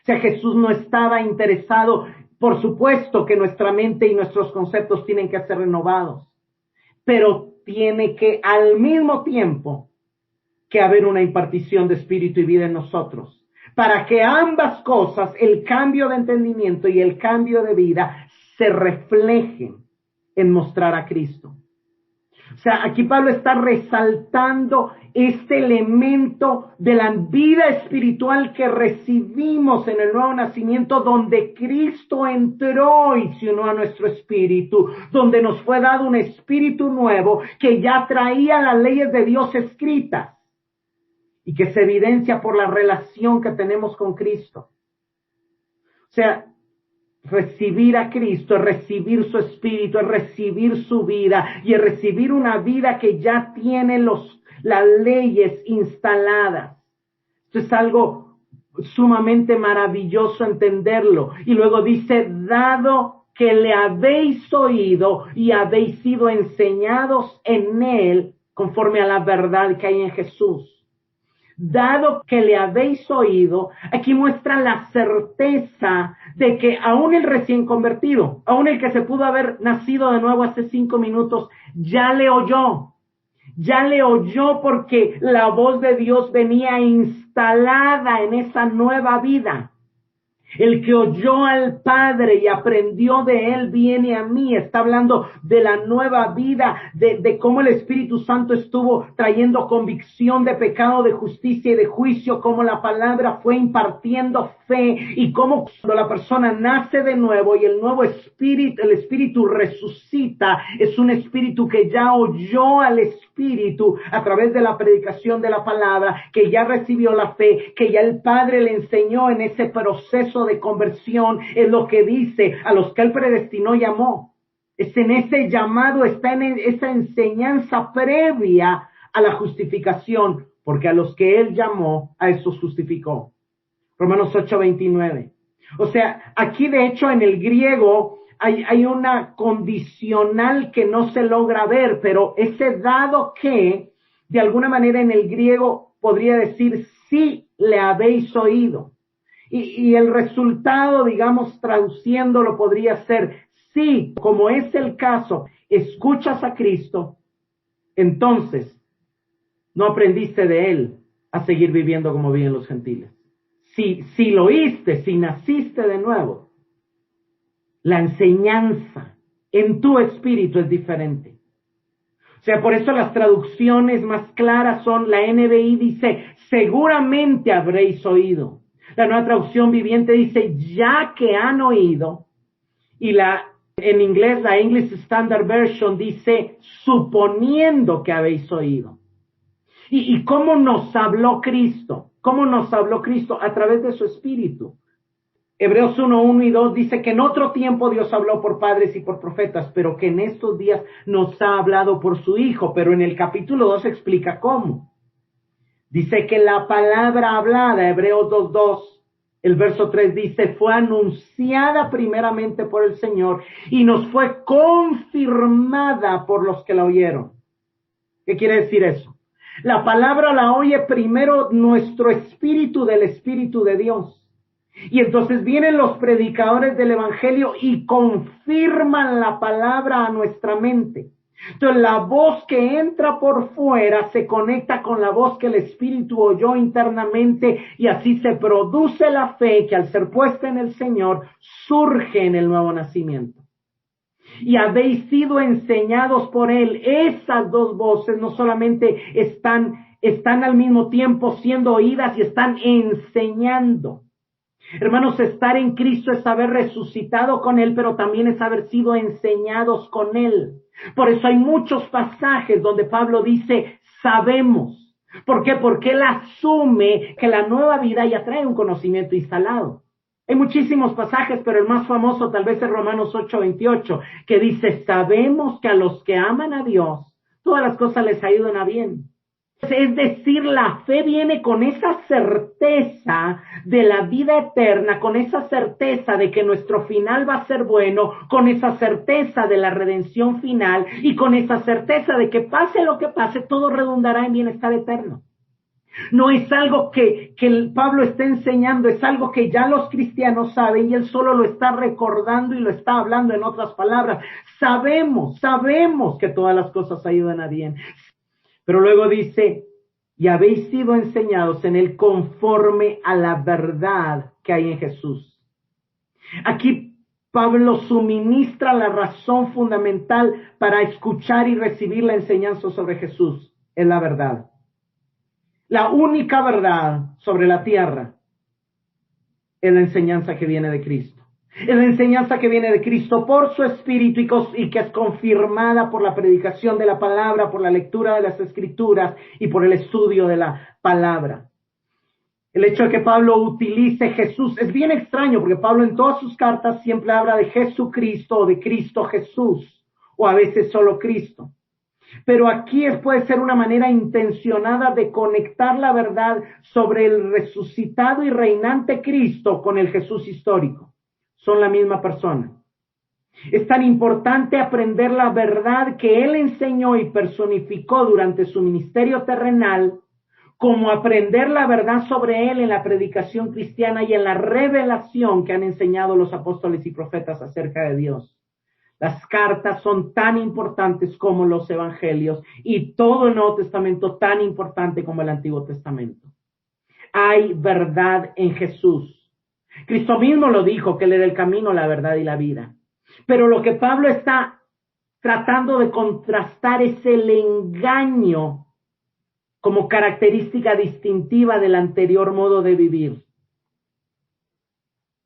O sea, Jesús no estaba interesado, por supuesto que nuestra mente y nuestros conceptos tienen que ser renovados, pero tiene que al mismo tiempo que haber una impartición de espíritu y vida en nosotros, para que ambas cosas, el cambio de entendimiento y el cambio de vida, se reflejen en mostrar a Cristo. O sea, aquí Pablo está resaltando este elemento de la vida espiritual que recibimos en el nuevo nacimiento, donde Cristo entró y se unió a nuestro espíritu, donde nos fue dado un espíritu nuevo que ya traía las leyes de Dios escritas y que se evidencia por la relación que tenemos con Cristo. O sea, recibir a Cristo es recibir su espíritu, es recibir su vida y es recibir una vida que ya tiene las leyes instaladas. Esto es algo sumamente maravilloso entenderlo. Y luego dice, dado que le habéis oído y habéis sido enseñados en él conforme a la verdad que hay en Jesús. Dado que le habéis oído, aquí muestra la certeza de que aún el recién convertido, aún el que se pudo haber nacido de nuevo hace 5 minutos, ya le oyó porque la voz de Dios venía instalada en esa nueva vida. El que oyó al Padre y aprendió de él viene a mí. Está hablando de la nueva vida, de cómo el Espíritu Santo estuvo trayendo convicción de pecado, de justicia y de juicio, cómo la palabra fue impartiendo fe y cómo cuando la persona nace de nuevo y el nuevo espíritu, el Espíritu resucita, es un espíritu que ya oyó al Espíritu a través de la predicación de la palabra, que ya recibió la fe, que ya el Padre le enseñó en ese proceso de conversión. Es lo que dice, a los que él predestinó llamó. Es en ese llamado, está en esa enseñanza previa a la justificación, porque a los que él llamó, a esos justificó. Romanos 8:29. O sea, aquí de hecho en el griego hay una condicional que no se logra ver, pero ese dado que, de alguna manera en el griego podría decir, sí le habéis oído. Y el resultado, digamos, traduciéndolo podría ser, sí, como es el caso, escuchas a Cristo, entonces no aprendiste de él a seguir viviendo como viven los gentiles. Si lo oíste, si naciste de nuevo, la enseñanza en tu espíritu es diferente. O sea, por eso las traducciones más claras son, la NBI dice, seguramente habréis oído. La Nueva Traducción Viviente dice, ya que han oído. Y en inglés, la English Standard Version dice, suponiendo que habéis oído. ¿Y cómo nos habló Cristo? ¿Cómo nos habló Cristo? A través de su Espíritu. Hebreos 1:1 y 2 dice que en otro tiempo Dios habló por padres y por profetas, pero que en estos días nos ha hablado por su Hijo. Pero en el capítulo 2 explica cómo. Dice que la palabra hablada, Hebreos 2:2, el verso 3 dice, fue anunciada primeramente por el Señor y nos fue confirmada por los que la oyeron. ¿Qué quiere decir eso? La palabra la oye primero nuestro espíritu del Espíritu de Dios. Y entonces vienen los predicadores del Evangelio y confirman la palabra a nuestra mente. Entonces la voz que entra por fuera se conecta con la voz que el Espíritu oyó internamente y así se produce la fe que al ser puesta en el Señor surge en el nuevo nacimiento. Y habéis sido enseñados por Él. Esas dos voces no solamente están al mismo tiempo siendo oídas y están enseñando. Hermanos, estar en Cristo es haber resucitado con Él, pero también es haber sido enseñados con Él. Por eso hay muchos pasajes donde Pablo dice, sabemos. ¿Por qué? Porque él asume que la nueva vida ya trae un conocimiento instalado. Hay muchísimos pasajes, pero el más famoso tal vez es Romanos 8:28, que dice, sabemos que a los que aman a Dios, todas las cosas les ayudan a bien. Es decir, la fe viene con esa certeza de la vida eterna, con esa certeza de que nuestro final va a ser bueno, con esa certeza de la redención final y con esa certeza de que pase lo que pase, todo redundará en bienestar eterno. No es algo que el Pablo está enseñando, es algo que ya los cristianos saben y él solo lo está recordando y lo está hablando en otras palabras. Sabemos que todas las cosas ayudan a bien. Pero luego dice, y habéis sido enseñados en él conforme a la verdad que hay en Jesús. Aquí Pablo suministra la razón fundamental para escuchar y recibir la enseñanza sobre Jesús. Es la verdad. La única verdad sobre la tierra es la enseñanza que viene de Cristo. Es la enseñanza que viene de Cristo por su Espíritu y que es confirmada por la predicación de la palabra, por la lectura de las Escrituras y por el estudio de la palabra. El hecho de que Pablo utilice Jesús es bien extraño porque Pablo en todas sus cartas siempre habla de Jesucristo o de Cristo Jesús o a veces solo Cristo. Pero aquí puede ser una manera intencionada de conectar la verdad sobre el resucitado y reinante Cristo con el Jesús histórico. Son la misma persona. Es tan importante aprender la verdad que él enseñó y personificó durante su ministerio terrenal, como aprender la verdad sobre él en la predicación cristiana y en la revelación que han enseñado los apóstoles y profetas acerca de Dios. Las cartas son tan importantes como los evangelios y todo el Nuevo Testamento tan importante como el Antiguo Testamento. Hay verdad en Jesús. Cristo mismo lo dijo, que Él era el camino, la verdad y la vida. Pero lo que Pablo está tratando de contrastar es el engaño como característica distintiva del anterior modo de vivir.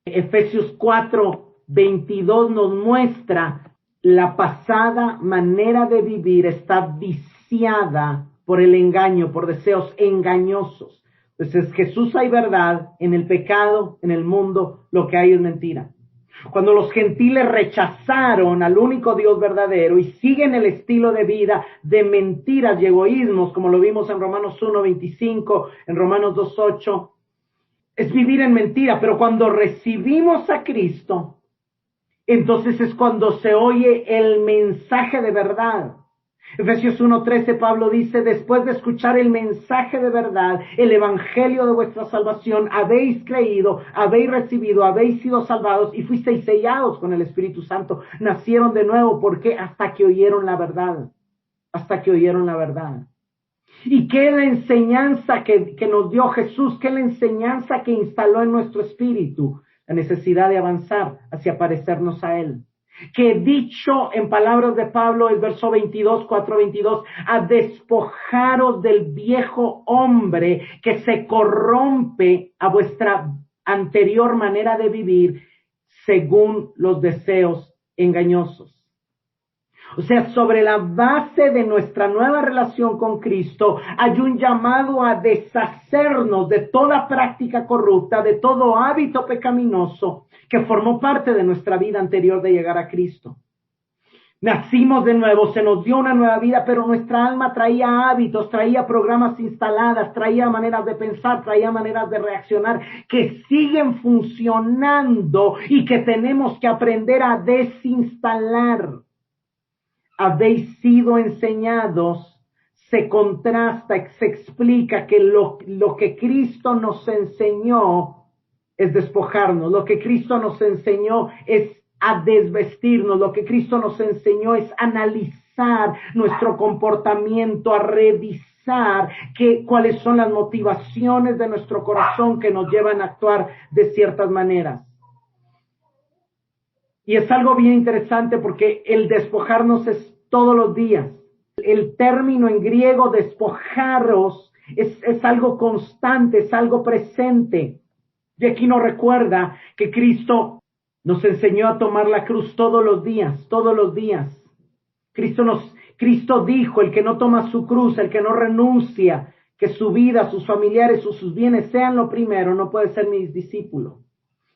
Efesios 4:22 nos muestra la pasada manera de vivir está viciada por el engaño, por deseos engañosos. Entonces, Jesús hay verdad, en el pecado, en el mundo, lo que hay es mentira. Cuando los gentiles rechazaron al único Dios verdadero y siguen el estilo de vida de mentiras y egoísmos, como lo vimos en Romanos 1:25, en Romanos 2:8, es vivir en mentira. Pero cuando recibimos a Cristo, entonces es cuando se oye el mensaje de verdad. Efesios 1:13, Pablo dice, después de escuchar el mensaje de verdad, el evangelio de vuestra salvación, habéis creído, habéis recibido, habéis sido salvados y fuisteis sellados con el Espíritu Santo. Nacieron de nuevo, ¿por qué? Hasta que oyeron la verdad. Hasta que oyeron la verdad. ¿Y qué es la enseñanza que nos dio Jesús? ¿Qué es la enseñanza que instaló en nuestro espíritu? La necesidad de avanzar hacia parecernos a Él. Que dicho en palabras de Pablo, el verso 4:22, a despojaros del viejo hombre que se corrompe a vuestra anterior manera de vivir según los deseos engañosos. O sea, sobre la base de nuestra nueva relación con Cristo, hay un llamado a deshacernos de toda práctica corrupta, de todo hábito pecaminoso que formó parte de nuestra vida anterior de llegar a Cristo. Nacimos de nuevo, se nos dio una nueva vida, pero nuestra alma traía hábitos, traía programas instaladas, traía maneras de pensar, traía maneras de reaccionar que siguen funcionando y que tenemos que aprender a desinstalar. Habéis sido enseñados, se contrasta, se explica que lo que Cristo nos enseñó es despojarnos, lo que Cristo nos enseñó es a desvestirnos, lo que Cristo nos enseñó es analizar nuestro comportamiento, a revisar cuáles son las motivaciones de nuestro corazón que nos llevan a actuar de ciertas maneras. Y es algo bien interesante porque el despojarnos es todos los días. El término en griego despojaros es algo constante, es algo presente. Y aquí nos recuerda que Cristo nos enseñó a tomar la cruz todos los días, todos los días. Cristo dijo, el que no toma su cruz, el que no renuncia, que su vida, sus familiares o sus bienes sean lo primero, no puede ser mi discípulo.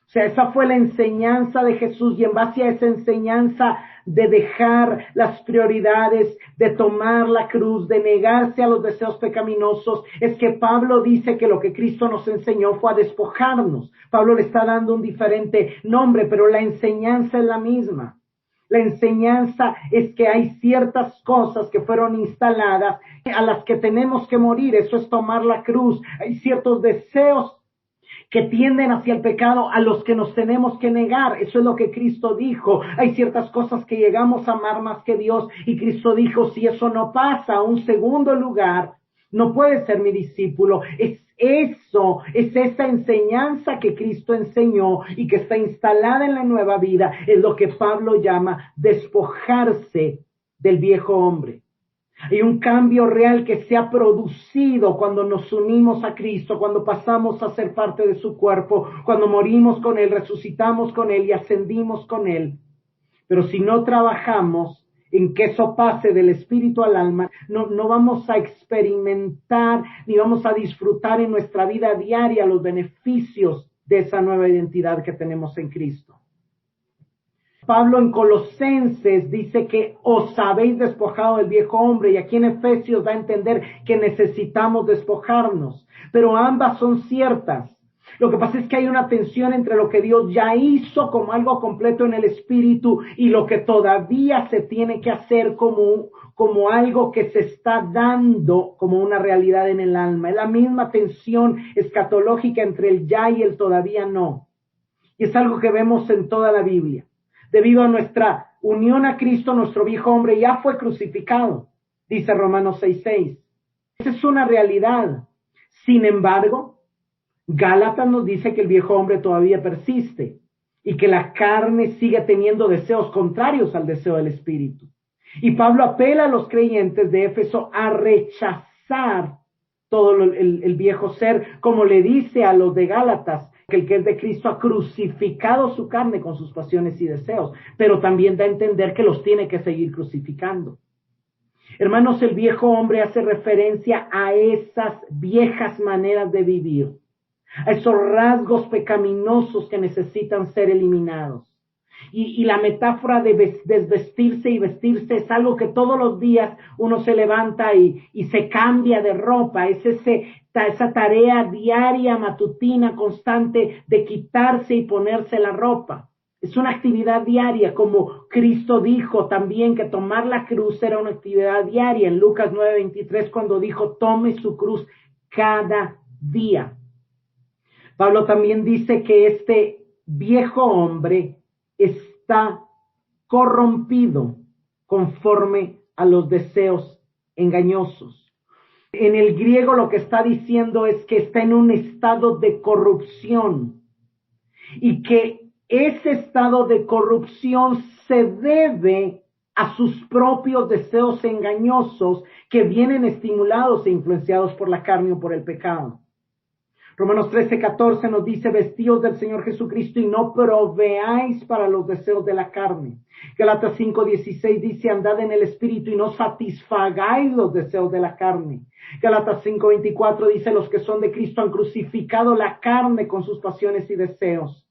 O sea, esa fue la enseñanza de Jesús, y en base a esa enseñanza de dejar las prioridades, de tomar la cruz, de negarse a los deseos pecaminosos, es que Pablo dice que lo que Cristo nos enseñó fue a despojarnos. Pablo le está dando un diferente nombre, pero la enseñanza es la misma. La enseñanza es que hay ciertas cosas que fueron instaladas a las que tenemos que morir. Eso es tomar la cruz. Hay ciertos deseos que tienden hacia el pecado a los que nos tenemos que negar. Eso es lo que Cristo dijo. Hay ciertas cosas que llegamos a amar más que Dios, y Cristo dijo, si eso no pasa a un segundo lugar, no puedes ser mi discípulo. Es esa enseñanza que Cristo enseñó y que está instalada en la nueva vida, es lo que Pablo llama despojarse del viejo hombre. Hay un cambio real que se ha producido cuando nos unimos a Cristo, cuando pasamos a ser parte de su cuerpo, cuando morimos con Él, resucitamos con Él y ascendimos con Él. Pero si no trabajamos en que eso pase del espíritu al alma, no vamos a experimentar ni vamos a disfrutar en nuestra vida diaria los beneficios de esa nueva identidad que tenemos en Cristo. Pablo en Colosenses dice que os habéis despojado del viejo hombre, y aquí en Efesios da a entender que necesitamos despojarnos, pero ambas son ciertas. Lo que pasa es que hay una tensión entre lo que Dios ya hizo como algo completo en el espíritu y lo que todavía se tiene que hacer como algo que se está dando como una realidad en el alma. Es la misma tensión escatológica entre el ya y el todavía no. Y es algo que vemos en toda la Biblia. Debido a nuestra unión a Cristo, nuestro viejo hombre ya fue crucificado, dice Romanos 6:6. Esa es una realidad. Sin embargo, Gálatas nos dice que el viejo hombre todavía persiste y que la carne sigue teniendo deseos contrarios al deseo del Espíritu. Y Pablo apela a los creyentes de Éfeso a rechazar todo el viejo ser, como le dice a los de Gálatas, que el que es de Cristo ha crucificado su carne con sus pasiones y deseos, pero también da a entender que los tiene que seguir crucificando. Hermanos, el viejo hombre hace referencia a esas viejas maneras de vivir, a esos rasgos pecaminosos que necesitan ser eliminados. Y la metáfora de desvestirse y vestirse es algo que todos los días uno se levanta y se cambia de ropa. Es esa tarea diaria, matutina, constante de quitarse y ponerse la ropa. Es una actividad diaria, como Cristo dijo también que tomar la cruz era una actividad diaria en Lucas 9:23, cuando dijo tome su cruz cada día. Pablo también dice que este viejo hombre está corrompido conforme a los deseos engañosos. En el griego lo que está diciendo es que está en un estado de corrupción y que ese estado de corrupción se debe a sus propios deseos engañosos que vienen estimulados e influenciados por la carne o por el pecado. Romanos 13:14 nos dice, vestíos del Señor Jesucristo y no proveáis para los deseos de la carne. Gálatas 5:16 dice, andad en el Espíritu y no satisfagáis los deseos de la carne. Gálatas 5:24 dice, los que son de Cristo han crucificado la carne con sus pasiones y deseos.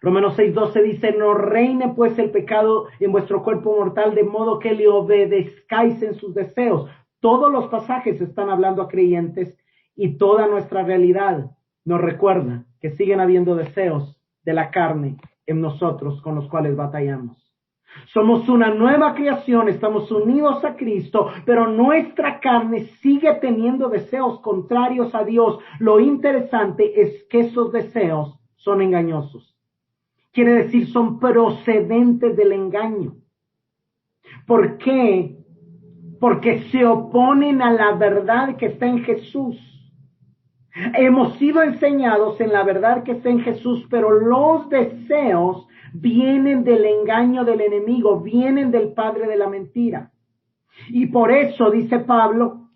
Romanos 6:12 dice, no reine pues el pecado en vuestro cuerpo mortal, de modo que le obedezcáis en sus deseos. Todos los pasajes están hablando a creyentes. Y toda nuestra realidad nos recuerda que siguen habiendo deseos de la carne en nosotros con los cuales batallamos. Somos una nueva creación, estamos unidos a Cristo, pero nuestra carne sigue teniendo deseos contrarios a Dios. Lo interesante es que esos deseos son engañosos. Quiere decir, son procedentes del engaño. ¿Por qué? Porque se oponen a la verdad que está en Jesús. Hemos sido enseñados en la verdad que está en Jesús, pero los deseos vienen del engaño del enemigo, vienen del padre de la mentira. Y por eso, dice Pablo,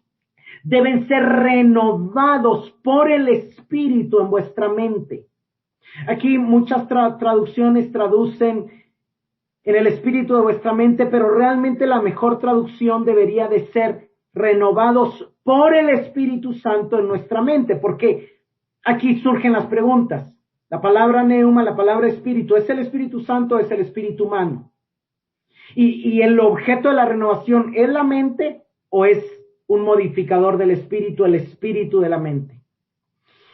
deben ser renovados por el Espíritu en vuestra mente. Aquí muchas traducciones traducen en el Espíritu de vuestra mente, pero realmente la mejor traducción debería de ser renovados por el Espíritu Santo en nuestra mente, porque aquí surgen las preguntas. La palabra neuma, la palabra espíritu, ¿es el Espíritu Santo o es el espíritu humano? Y el objeto de la renovación, ¿es la mente o es un modificador del espíritu, el espíritu de la mente?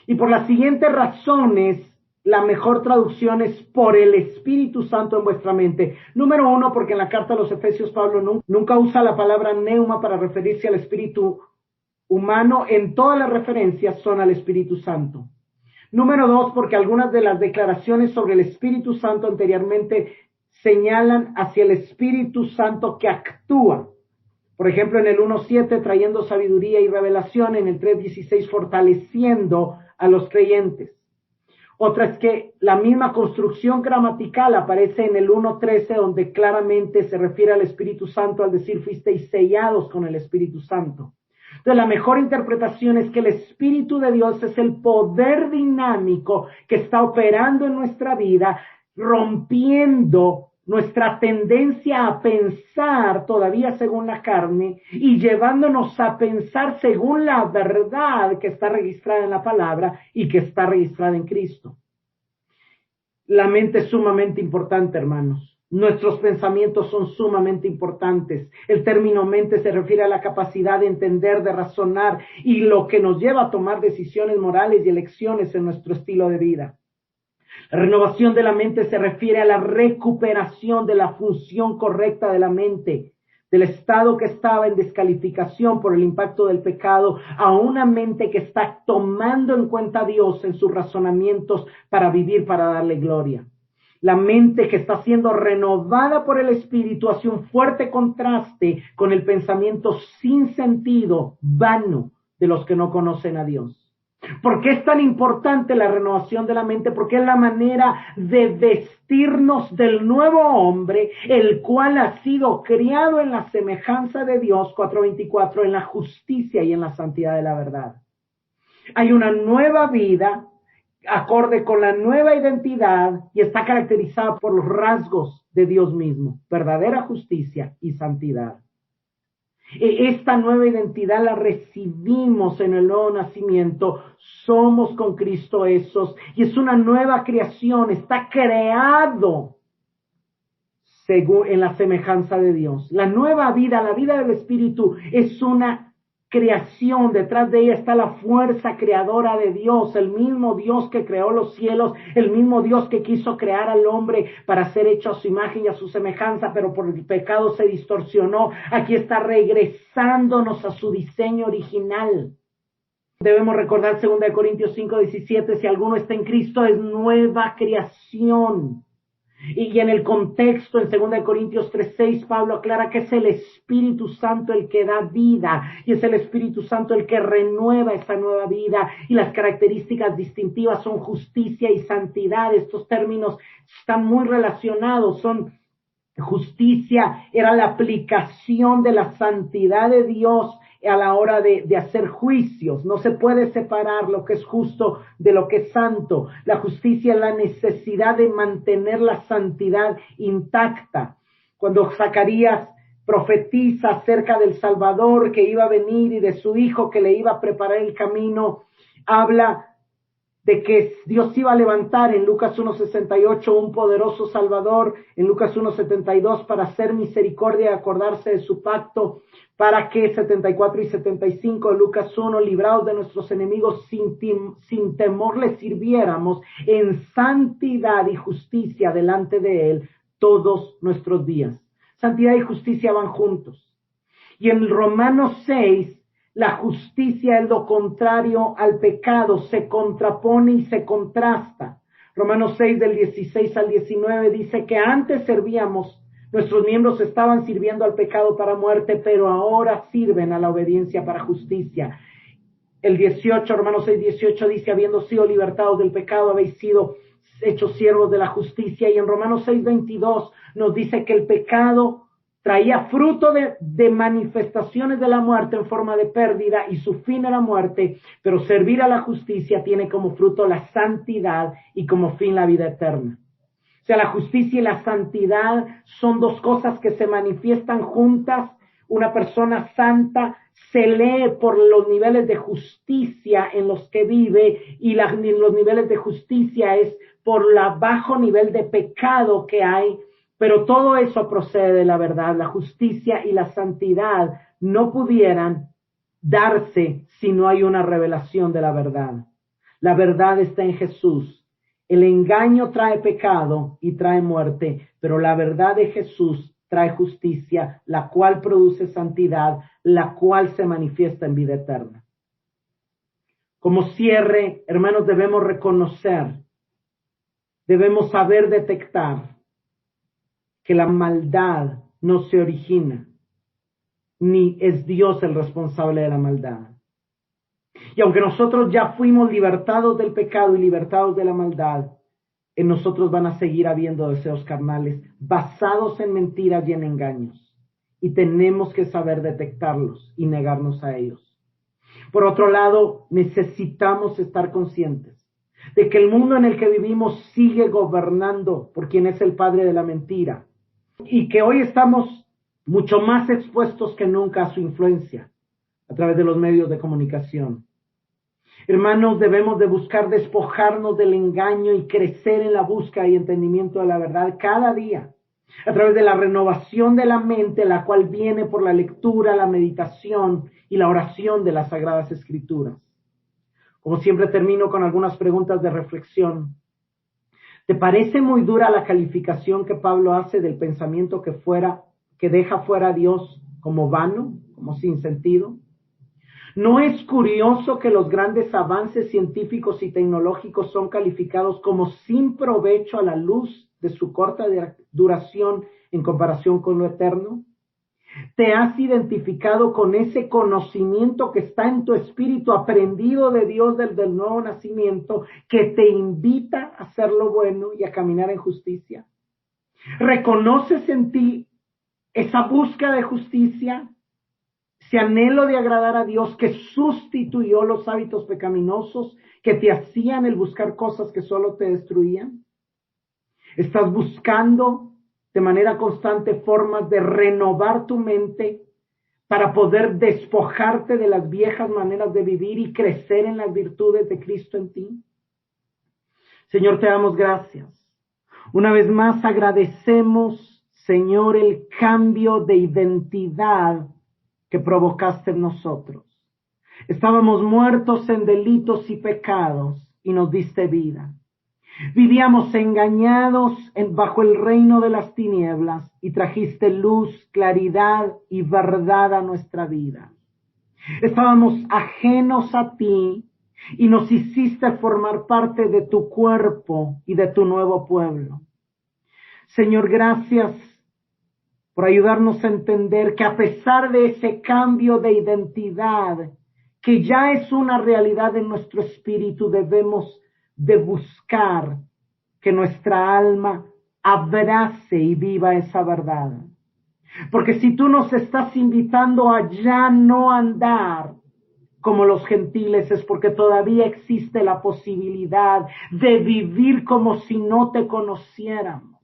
Y por las siguientes razones, la mejor traducción es por el Espíritu Santo en vuestra mente. Número 1, porque en la carta a los Efesios Pablo nunca usa la palabra neuma para referirse al espíritu humano. En todas las referencias son al Espíritu Santo. Número 2, porque algunas de las declaraciones sobre el Espíritu Santo anteriormente señalan hacia el Espíritu Santo que actúa. Por ejemplo, en el 1:7, trayendo sabiduría y revelación, en el 3:16, fortaleciendo a los creyentes. Otra es que la misma construcción gramatical aparece en el 1:13, donde claramente se refiere al Espíritu Santo al decir fuisteis sellados con el Espíritu Santo. Entonces, la mejor interpretación es que el Espíritu de Dios es el poder dinámico que está operando en nuestra vida, rompiendo nuestra tendencia a pensar todavía según la carne y llevándonos a pensar según la verdad que está registrada en la palabra y que está registrada en Cristo. La mente es sumamente importante, hermanos. Nuestros pensamientos son sumamente importantes. El término mente se refiere a la capacidad de entender, de razonar y lo que nos lleva a tomar decisiones morales y elecciones en nuestro estilo de vida. La renovación de la mente se refiere a la recuperación de la función correcta de la mente, del estado que estaba en descalificación por el impacto del pecado, a una mente que está tomando en cuenta a Dios en sus razonamientos para vivir, para darle gloria. La mente que está siendo renovada por el Espíritu hace un fuerte contraste con el pensamiento sin sentido, vano, de los que no conocen a Dios. ¿Por qué es tan importante la renovación de la mente? Porque es la manera de vestirnos del nuevo hombre, el cual ha sido criado en la semejanza de Dios, 4:24, en la justicia y en la santidad de la verdad. Hay una nueva vida acorde con la nueva identidad y está caracterizada por los rasgos de Dios mismo, verdadera justicia y santidad. Esta nueva identidad la recibimos en el nuevo nacimiento, somos con Cristo esos, y es una nueva creación, está creado según en la semejanza de Dios. La nueva vida, la vida del Espíritu, es una creación, detrás de ella está la fuerza creadora de Dios, el mismo Dios que creó los cielos, el mismo Dios que quiso crear al hombre para ser hecho a su imagen y a su semejanza, pero por el pecado se distorsionó. Aquí está regresándonos a su diseño original. Debemos recordar 2 Corintios 5:17, si alguno está en Cristo es nueva creación. Y en el contexto, en 2 Corintios 3:6, Pablo aclara que es el Espíritu Santo el que da vida, y es el Espíritu Santo el que renueva esa nueva vida, y las características distintivas son justicia y santidad. Estos términos están muy relacionados, son justicia, era la aplicación de la santidad de Dios a la hora de hacer juicios. No se puede separar lo que es justo de lo que es santo. La justicia es la necesidad de mantener la santidad intacta. Cuando Zacarías profetiza acerca del Salvador que iba a venir y de su Hijo que le iba a preparar el camino, habla de que Dios iba a levantar en Lucas 1:68 un poderoso Salvador, en Lucas 1:72 para hacer misericordia y acordarse de su pacto, para que 74 y 75 de Lucas 1, librados de nuestros enemigos, sin temor les sirviéramos en santidad y justicia delante de Él todos nuestros días. Santidad y justicia van juntos. Y en Romanos 6, la justicia es lo contrario al pecado, se contrapone y se contrasta. Romanos 6 del 16 al 19 dice que antes servíamos, nuestros miembros estaban sirviendo al pecado para muerte, pero ahora sirven a la obediencia para justicia. El 18, Romanos 6:18 dice, habiendo sido libertados del pecado, habéis sido hechos siervos de la justicia. Y en Romanos 6:22 nos dice que el pecado traía fruto de manifestaciones de la muerte en forma de pérdida y su fin era muerte, pero servir a la justicia tiene como fruto la santidad y como fin la vida eterna. O sea, la justicia y la santidad son dos cosas que se manifiestan juntas. una persona santa se lee por los niveles de justicia en los que vive, y los niveles de justicia es por el bajo nivel de pecado que hay, pero todo eso procede de la verdad. La justicia y la santidad no pudieran darse si no hay una revelación de la verdad. La verdad está en Jesús. El engaño trae pecado y trae muerte, pero la verdad de Jesús trae justicia, la cual produce santidad, la cual se manifiesta en vida eterna. Como cierre, hermanos, debemos reconocer, debemos saber detectar que la maldad no se origina, ni es Dios el responsable de la maldad. Y aunque nosotros ya fuimos libertados del pecado y libertados de la maldad, en nosotros van a seguir habiendo deseos carnales basados en mentiras y en engaños. Y tenemos que saber detectarlos y negarnos a ellos. Por otro lado, necesitamos estar conscientes de que el mundo en el que vivimos sigue gobernando por quien es el padre de la mentira. Y que hoy estamos mucho más expuestos que nunca a su influencia a través de los medios de comunicación. Hermanos, debemos de buscar despojarnos del engaño y crecer en la búsqueda y entendimiento de la verdad cada día, a través de la renovación de la mente, la cual viene por la lectura, la meditación y la oración de las Sagradas Escrituras. Como siempre, termino con algunas preguntas de reflexión. ¿Te parece muy dura la calificación que Pablo hace del pensamiento que deja fuera a Dios como vano, como sin sentido? ¿No es curioso que los grandes avances científicos y tecnológicos son calificados como sin provecho a la luz de su corta duración en comparación con lo eterno? ¿Te has identificado con ese conocimiento que está en tu espíritu aprendido de Dios desde el nuevo nacimiento, que te invita a hacer lo bueno y a caminar en justicia? ¿Reconoces en ti esa búsqueda de justicia, ese anhelo de agradar a Dios que sustituyó los hábitos pecaminosos que te hacían el buscar cosas que solo te destruían? ¿Estás buscando de manera constante formas de renovar tu mente para poder despojarte de las viejas maneras de vivir y crecer en las virtudes de Cristo en ti? Señor, te damos gracias. Una vez más agradecemos, Señor, el cambio de identidad que provocaste en nosotros. Estábamos muertos en delitos y pecados y nos diste vida. Vivíamos engañados bajo el reino de las tinieblas y trajiste luz, claridad y verdad a nuestra vida. Estábamos ajenos a ti y nos hiciste formar parte de tu cuerpo y de tu nuevo pueblo. Señor, gracias por ayudarnos a entender que a pesar de ese cambio de identidad, que ya es una realidad en nuestro espíritu, debemos de buscar que nuestra alma abrace y viva esa verdad. Porque si tú nos estás invitando a ya no andar como los gentiles, es porque todavía existe la posibilidad de vivir como si no te conociéramos.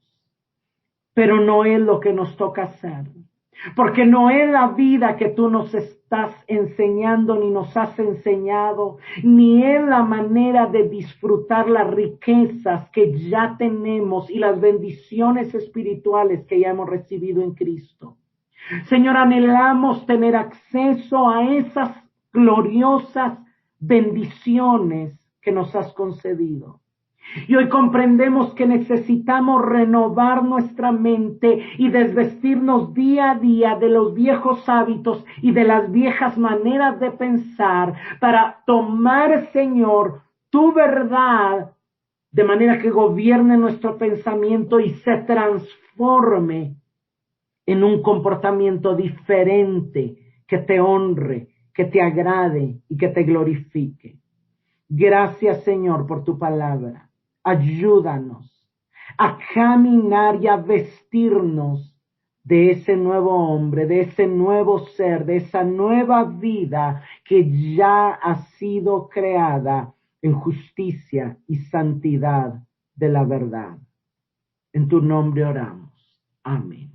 Pero no es lo que nos toca hacer. Porque no es la vida que tú nos estás enseñando, ni nos has enseñado, ni es la manera de disfrutar las riquezas que ya tenemos y las bendiciones espirituales que ya hemos recibido en Cristo. Señor, anhelamos tener acceso a esas gloriosas bendiciones que nos has concedido. Y hoy comprendemos que necesitamos renovar nuestra mente y desvestirnos día a día de los viejos hábitos y de las viejas maneras de pensar para tomar, Señor, tu verdad de manera que gobierne nuestro pensamiento y se transforme en un comportamiento diferente que te honre, que te agrade y que te glorifique. Gracias, Señor, por tu palabra. Ayúdanos a caminar y a vestirnos de ese nuevo hombre, de ese nuevo ser, de esa nueva vida que ya ha sido creada en justicia y santidad de la verdad. En tu nombre oramos. Amén.